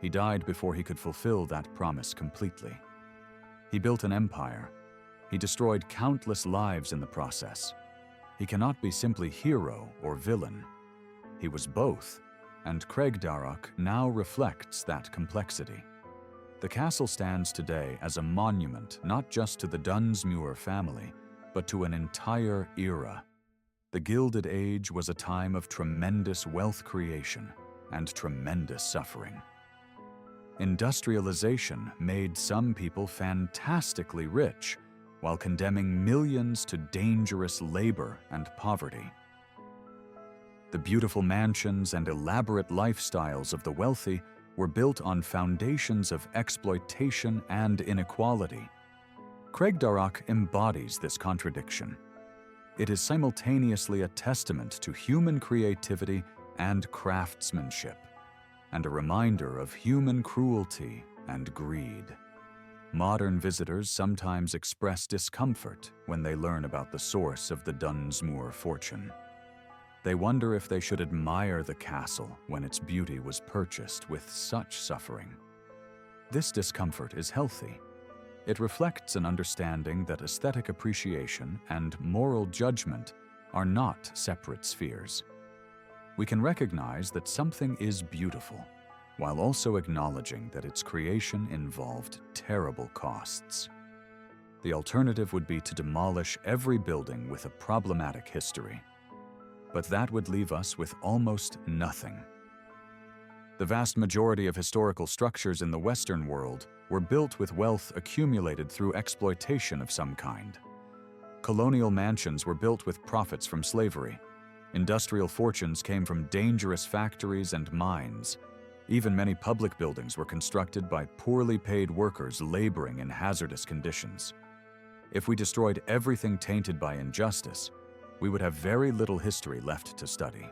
He died before he could fulfill that promise completely. He built an empire. He destroyed countless lives in the process. He cannot be simply hero or villain. He was both, and Craigdarroch now reflects that complexity. The castle stands today as a monument not just to the Dunsmuir family, but to an entire era. The Gilded Age was a time of tremendous wealth creation and tremendous suffering. Industrialization made some people fantastically rich, while condemning millions to dangerous labor and poverty. The beautiful mansions and elaborate lifestyles of the wealthy were built on foundations of exploitation and inequality. Craigdarroch embodies this contradiction. It is simultaneously a testament to human creativity and craftsmanship, and a reminder of human cruelty and greed. Modern visitors sometimes express discomfort when they learn about the source of the Dunsmuir fortune. They wonder if they should admire the castle when its beauty was purchased with such suffering. This discomfort is healthy. It reflects an understanding that aesthetic appreciation and moral judgment are not separate spheres. We can recognize that something is beautiful, while also acknowledging that its creation involved terrible costs. The alternative would be to demolish every building with a problematic history. But that would leave us with almost nothing. The vast majority of historical structures in the Western world were built with wealth accumulated through exploitation of some kind. Colonial mansions were built with profits from slavery. Industrial fortunes came from dangerous factories and mines. Even many public buildings were constructed by poorly paid workers laboring in hazardous conditions. If we destroyed everything tainted by injustice, we would have very little history left to study.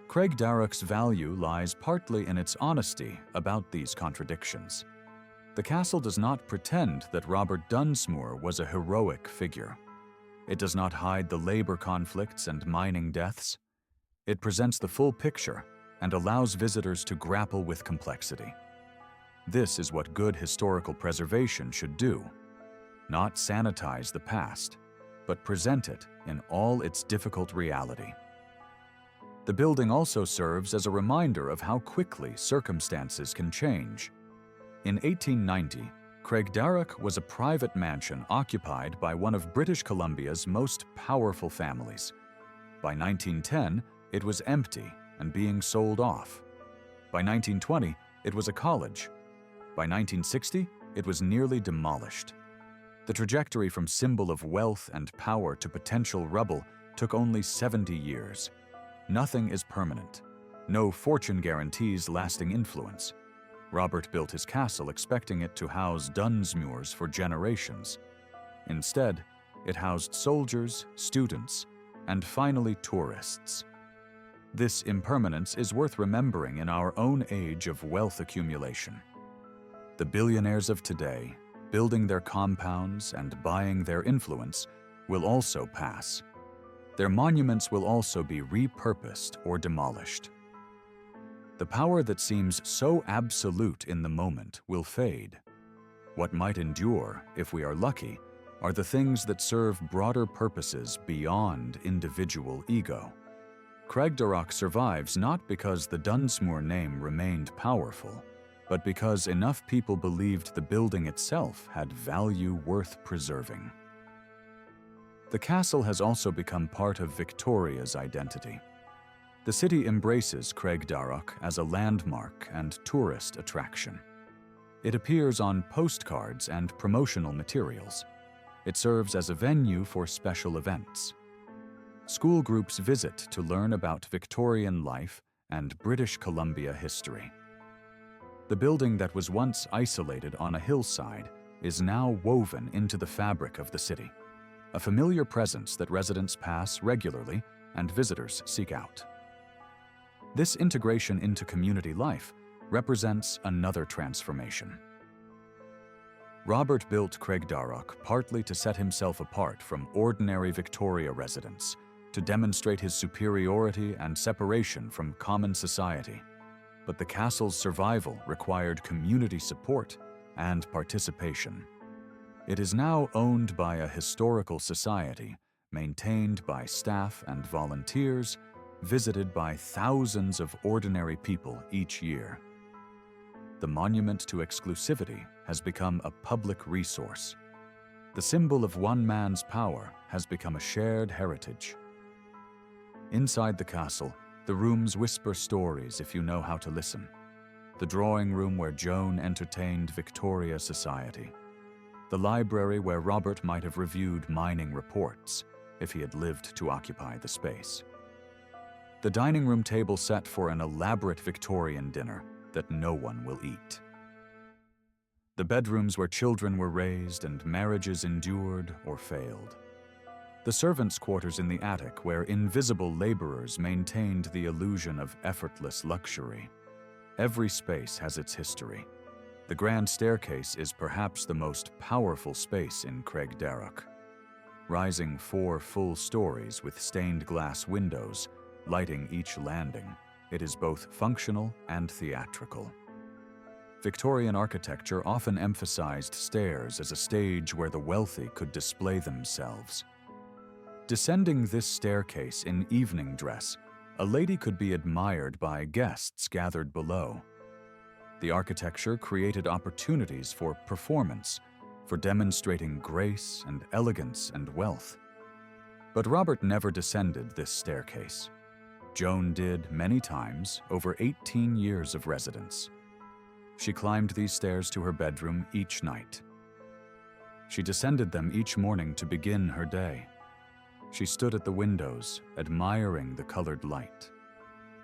Craigdarroch's value lies partly in its honesty about these contradictions. The castle does not pretend that Robert Dunsmuir was a heroic figure. It does not hide the labor conflicts and mining deaths. It presents the full picture and allows visitors to grapple with complexity. This is what good historical preservation should do: not sanitize the past, but present it in all its difficult reality. The building also serves as a reminder of how quickly circumstances can change. In 1890, Craigdarroch was a private mansion occupied by one of British Columbia's most powerful families. By 1910, it was empty and being sold off. By 1920, it was a college. By 1960, it was nearly demolished. The trajectory from symbol of wealth and power to potential rubble took only 70 years. Nothing is permanent. No fortune guarantees lasting influence. Robert built his castle expecting it to house Dunsmuirs for generations. Instead, it housed soldiers, students, and finally tourists. This impermanence is worth remembering in our own age of wealth accumulation. The billionaires of today, building their compounds and buying their influence, will also pass. Their monuments will also be repurposed or demolished. The power that seems so absolute in the moment will fade. What might endure, if we are lucky, are the things that serve broader purposes beyond individual ego. Craigdarroch survives not because the Dunsmuir name remained powerful, but because enough people believed the building itself had value worth preserving. The castle has also become part of Victoria's identity. The city embraces Craigdarroch as a landmark and tourist attraction. It appears on postcards and promotional materials. It serves as a venue for special events. School groups visit to learn about Victorian life and British Columbia history. The building that was once isolated on a hillside is now woven into the fabric of the city, a familiar presence that residents pass regularly and visitors seek out. This integration into community life represents another transformation. Robert built Craigdarroch partly to set himself apart from ordinary Victoria residents, to demonstrate his superiority and separation from common society. But the castle's survival required community support and participation. It is now owned by a historical society, maintained by staff and volunteers, visited by thousands of ordinary people each year. The monument to exclusivity has become a public resource. The symbol of one man's power has become a shared heritage. Inside the castle, the rooms whisper stories if you know how to listen. The drawing room where Joan entertained Victoria society. The library where Robert might have reviewed mining reports if he had lived to occupy the space. The dining room table set for an elaborate Victorian dinner that no one will eat. The bedrooms where children were raised and marriages endured or failed. The servants' quarters in the attic where invisible laborers maintained the illusion of effortless luxury. Every space has its history. The grand staircase is perhaps the most powerful space in Craigdarroch. Rising 4 full stories with stained glass windows, lighting each landing, it is both functional and theatrical. Victorian architecture often emphasized stairs as a stage where the wealthy could display themselves. Descending this staircase in evening dress, a lady could be admired by guests gathered below. The architecture created opportunities for performance, for demonstrating grace and elegance and wealth. But Robert never descended this staircase. Joan did many times over 18 years of residence. She climbed these stairs to her bedroom each night. She descended them each morning to begin her day. She stood at the windows, admiring the colored light.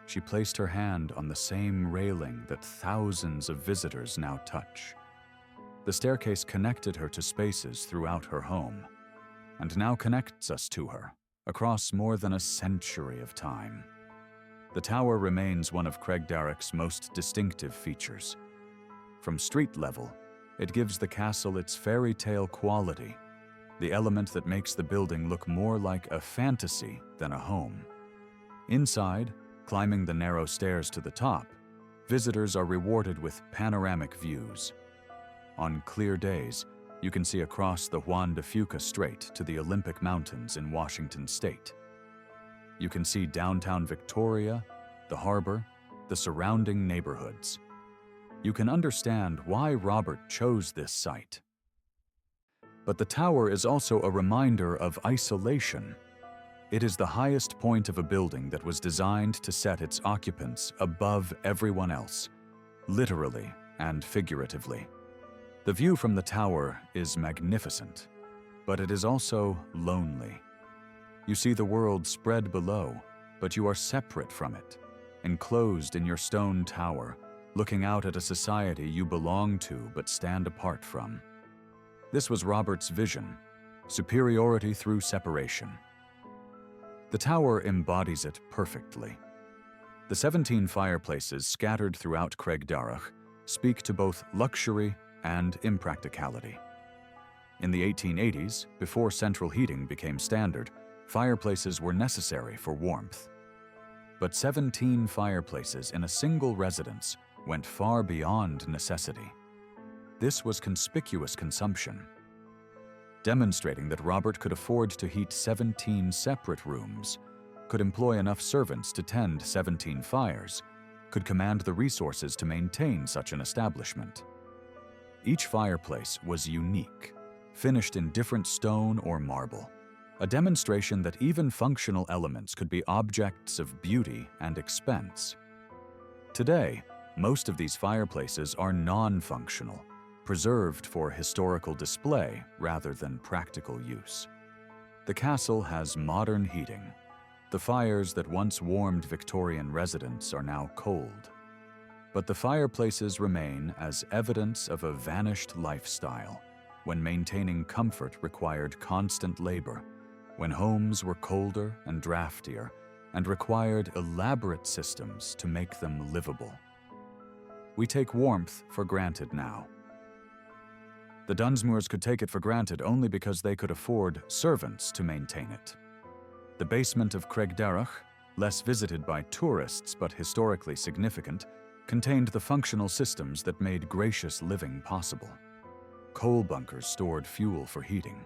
She placed her hand on the same railing that thousands of visitors now touch. The staircase connected her to spaces throughout her home, and now connects us to her across more than a century of time. The tower remains one of Craigdarroch's most distinctive features. From street level, it gives the castle its fairy tale quality, the element that makes the building look more like a fantasy than a home. Inside, climbing the narrow stairs to the top, visitors are rewarded with panoramic views. On clear days, you can see across the Juan de Fuca Strait to the Olympic Mountains in Washington state. You can see downtown Victoria, the harbor, the surrounding neighborhoods. You can understand why Robert chose this site. But the tower is also a reminder of isolation. It is the highest point of a building that was designed to set its occupants above everyone else, literally and figuratively. The view from the tower is magnificent, but it is also lonely. You see the world spread below, but you are separate from it, enclosed in your stone tower, looking out at a society you belong to but stand apart from. This was Robert's vision, superiority through separation. The tower embodies it perfectly. The 17 fireplaces scattered throughout Craigdarroch speak to both luxury and impracticality. In the 1880s, before central heating became standard, fireplaces were necessary for warmth. But 17 fireplaces in a single residence went far beyond necessity. This was conspicuous consumption, demonstrating that Robert could afford to heat 17 separate rooms, could employ enough servants to tend 17 fires, could command the resources to maintain such an establishment. Each fireplace was unique, finished in different stone or marble, a demonstration that even functional elements could be objects of beauty and expense. Today, most of these fireplaces are non-functional, preserved for historical display rather than practical use. The castle has modern heating. The fires that once warmed Victorian residents are now cold. But the fireplaces remain as evidence of a vanished lifestyle, when maintaining comfort required constant labor, when homes were colder and draftier, and required elaborate systems to make them livable. We take warmth for granted now. The Dunsmuirs could take it for granted only because they could afford servants to maintain it. The basement of Craigdarroch, less visited by tourists but historically significant, contained the functional systems that made gracious living possible. Coal bunkers stored fuel for heating.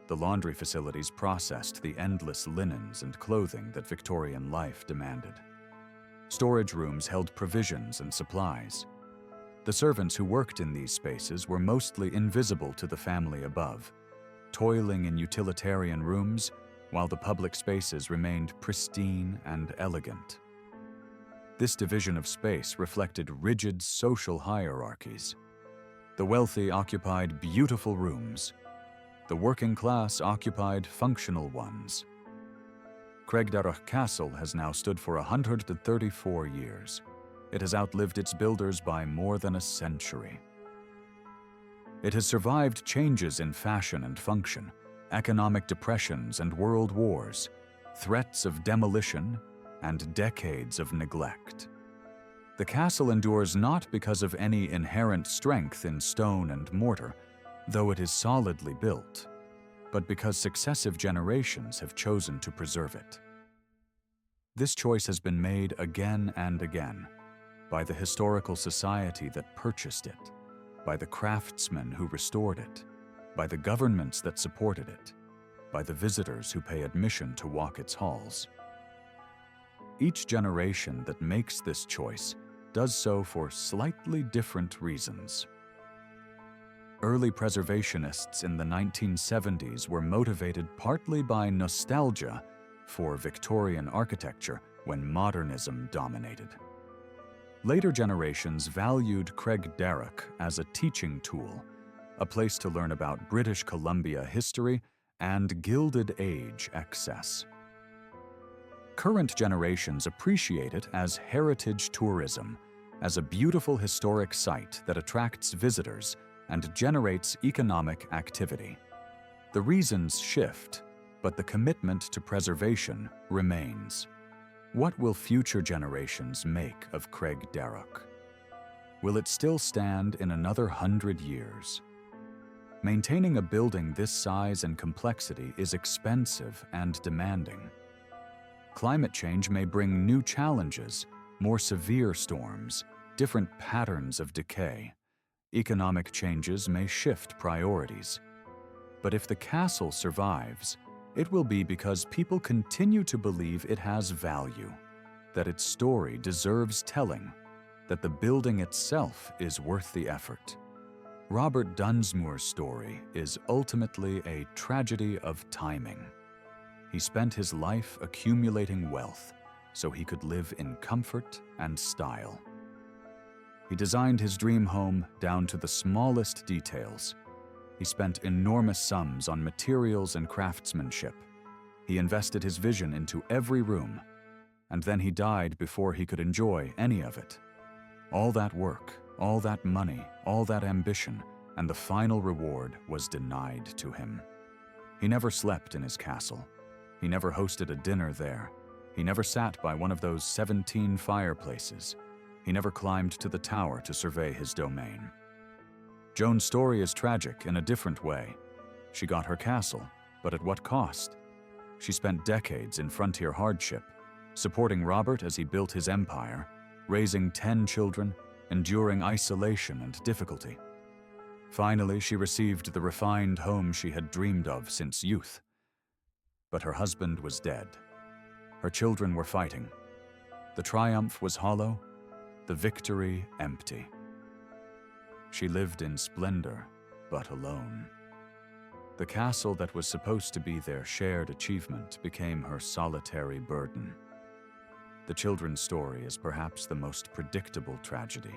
The laundry facilities processed the endless linens and clothing that Victorian life demanded. Storage rooms held provisions and supplies. The servants who worked in these spaces were mostly invisible to the family above, toiling in utilitarian rooms while the public spaces remained pristine and elegant. This division of space reflected rigid social hierarchies. The wealthy occupied beautiful rooms. The working class occupied functional ones. Craigdarroch Castle has now stood for 134 years. It has outlived its builders by more than a century. It has survived changes in fashion and function, economic depressions and world wars, threats of demolition, and decades of neglect. The castle endures not because of any inherent strength in stone and mortar, though it is solidly built, but because successive generations have chosen to preserve it. This choice has been made again and again by the historical society that purchased it, by the craftsmen who restored it, by the governments that supported it. by the visitors who pay admission to walk its halls. Each generation that makes this choice does so for slightly different reasons. Early preservationists in the 1970s were motivated partly by nostalgia for Victorian architecture when modernism dominated. Later generations valued Craigdarroch as a teaching tool, a place to learn about British Columbia history and Gilded Age excess. Current generations appreciate it as heritage tourism, as a beautiful historic site that attracts visitors and generates economic activity. The reasons shift, but the commitment to preservation remains. What will future generations make of Craigdarroch? Will it still stand in another 100 years? Maintaining a building this size and complexity is expensive and demanding. Climate change may bring new challenges, more severe storms, different patterns of decay. Economic changes may shift priorities. But if the castle survives, it will be because people continue to believe it has value, that its story deserves telling, that the building itself is worth the effort. Robert Dunsmuir's story is ultimately a tragedy of timing. He spent his life accumulating wealth so he could live in comfort and style. He designed his dream home down to the smallest details. He spent enormous sums on materials and craftsmanship. He invested his vision into every room, and then he died before he could enjoy any of it. All that work, all that money, all that ambition, and the final reward was denied to him. He never slept in his castle. He never hosted a dinner there. He never sat by one of those 17 fireplaces. He never climbed to the tower to survey his domain. Joan's story is tragic in a different way. She got her castle, but at what cost? She spent decades in frontier hardship, supporting Robert as he built his empire, raising 10 children, enduring isolation and difficulty. Finally, she received the refined home she had dreamed of since youth. But her husband was dead. Her children were fighting. The triumph was hollow, the victory empty. She lived in splendor, but alone. The castle that was supposed to be their shared achievement became her solitary burden. The children's story is perhaps the most predictable tragedy.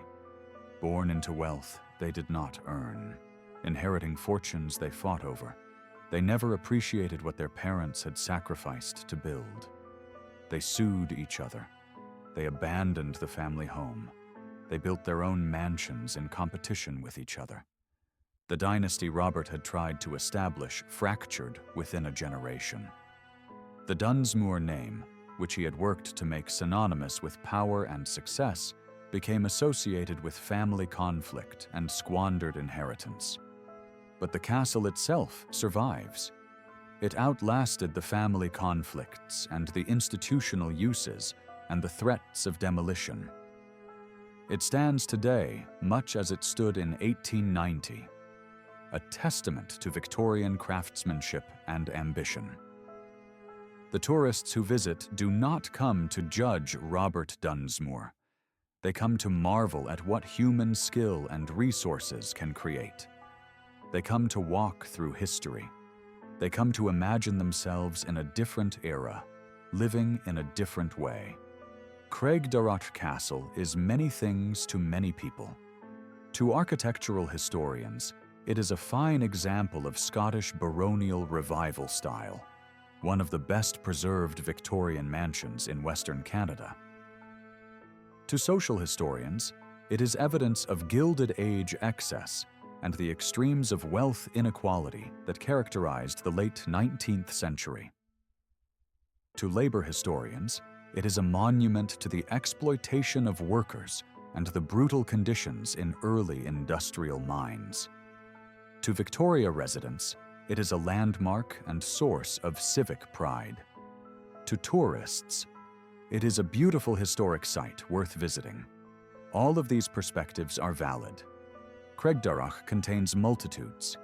Born into wealth they did not earn, inheriting fortunes they fought over. They never appreciated what their parents had sacrificed to build. They sued each other. They abandoned the family home. They built their own mansions in competition with each other. The dynasty Robert had tried to establish fractured within a generation. The Dunsmuir name, which he had worked to make synonymous with power and success, became associated with family conflict and squandered inheritance. But the castle itself survives. It outlasted the family conflicts and the institutional uses and the threats of demolition. It stands today much as it stood in 1890, a testament to Victorian craftsmanship and ambition. The tourists who visit do not come to judge Robert Dunsmuir. They come to marvel at what human skill and resources can create. They come to walk through history. They come to imagine themselves in a different era, living in a different way. Craigdarroch Castle is many things to many people. To architectural historians, it is a fine example of Scottish baronial revival style, one of the best preserved Victorian mansions in Western Canada. To social historians, it is evidence of Gilded Age excess and the extremes of wealth inequality that characterized the late 19th century. To labor historians, it is a monument to the exploitation of workers and the brutal conditions in early industrial mines. To Victoria residents, it is a landmark and source of civic pride. To tourists, it is a beautiful historic site worth visiting. All of these perspectives are valid. Craigdarroch contains multitudes.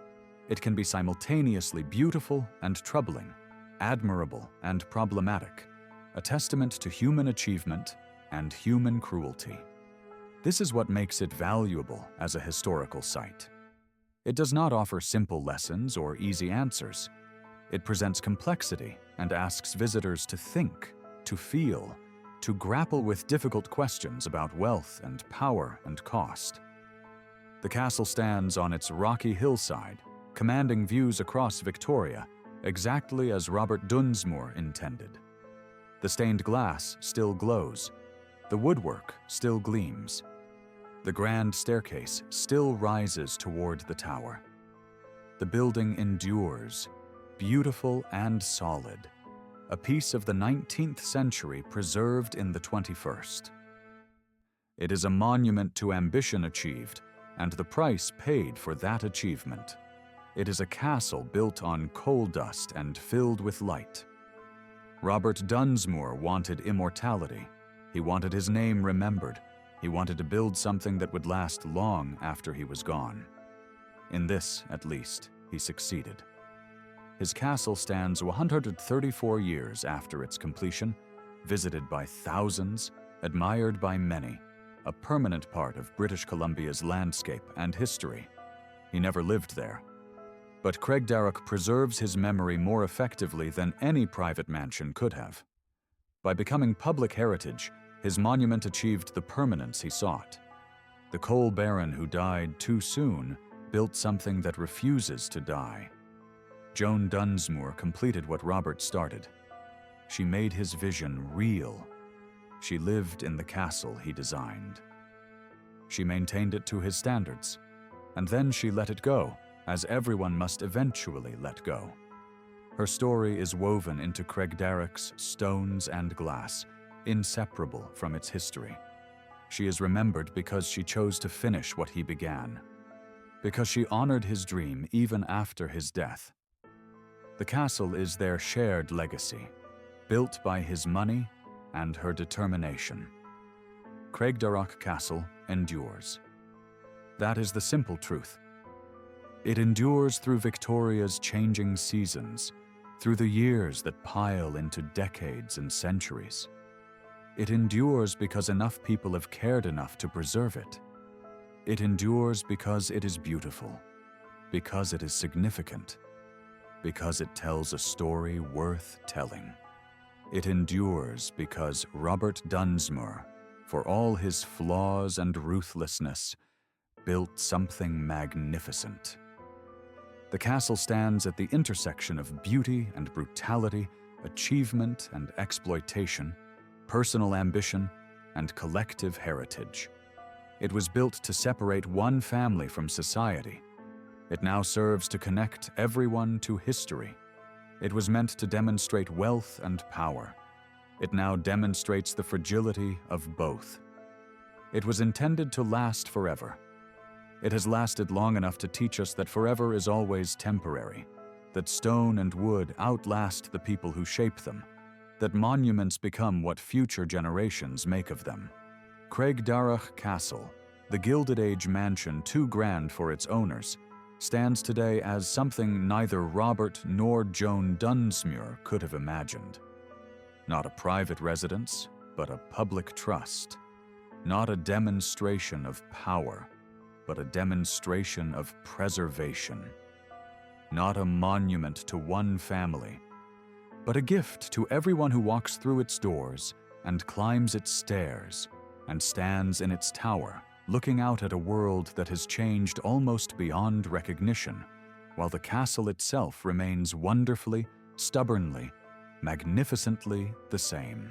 It can be simultaneously beautiful and troubling, admirable and problematic, a testament to human achievement and human cruelty. This is what makes it valuable as a historical site. It does not offer simple lessons or easy answers. It presents complexity and asks visitors to think, to feel, to grapple with difficult questions about wealth and power and cost. The castle stands on its rocky hillside, commanding views across Victoria, exactly as Robert Dunsmuir intended. The stained glass still glows. The woodwork still gleams. The grand staircase still rises toward the tower. The building endures, beautiful and solid, a piece of the 19th century preserved in the 21st. It is a monument to ambition achieved and the price paid for that achievement. It is a castle built on coal dust and filled with light. Robert Dunsmuir wanted immortality. He wanted his name remembered. He wanted to build something that would last long after he was gone. In this, at least, he succeeded. His castle stands 134 years after its completion, visited by thousands, admired by many, a permanent part of British Columbia's landscape and history. He never lived there. But Craigdarroch preserves his memory more effectively than any private mansion could have. By becoming public heritage, his monument achieved the permanence he sought. The coal baron who died too soon built something that refuses to die. Joan Dunsmuir completed what Robert started. She made his vision real. She lived in the castle he designed. She maintained it to his standards, and then she let it go, as everyone must eventually let go. Her story is woven into Craigdarroch's stones and glass, inseparable from its history. She is remembered because she chose to finish what he began, because she honored his dream even after his death. The castle is their shared legacy, built by his money and her determination. Craigdarroch Castle endures. That is the simple truth. It endures through Victoria's changing seasons, through the years that pile into decades and centuries. It endures because enough people have cared enough to preserve it. It endures because it is beautiful, because it is significant, because it tells a story worth telling. It endures because Robert Dunsmuir, for all his flaws and ruthlessness, built something magnificent. The castle stands at the intersection of beauty and brutality, achievement and exploitation, personal ambition and collective heritage. It was built to separate one family from society. It now serves to connect everyone to history. It was meant to demonstrate wealth and power. It now demonstrates the fragility of both. It was intended to last forever. It has lasted long enough to teach us that forever is always temporary, that stone and wood outlast the people who shape them, that monuments become what future generations make of them. Craigdarroch Castle, the Gilded Age mansion too grand for its owners, stands today as something neither Robert nor Joan Dunsmuir could have imagined. Not a private residence, but a public trust. Not a demonstration of power, but a demonstration of preservation. Not a monument to one family, but a gift to everyone who walks through its doors and climbs its stairs and stands in its tower, looking out at a world that has changed almost beyond recognition, while the castle itself remains wonderfully, stubbornly, magnificently the same.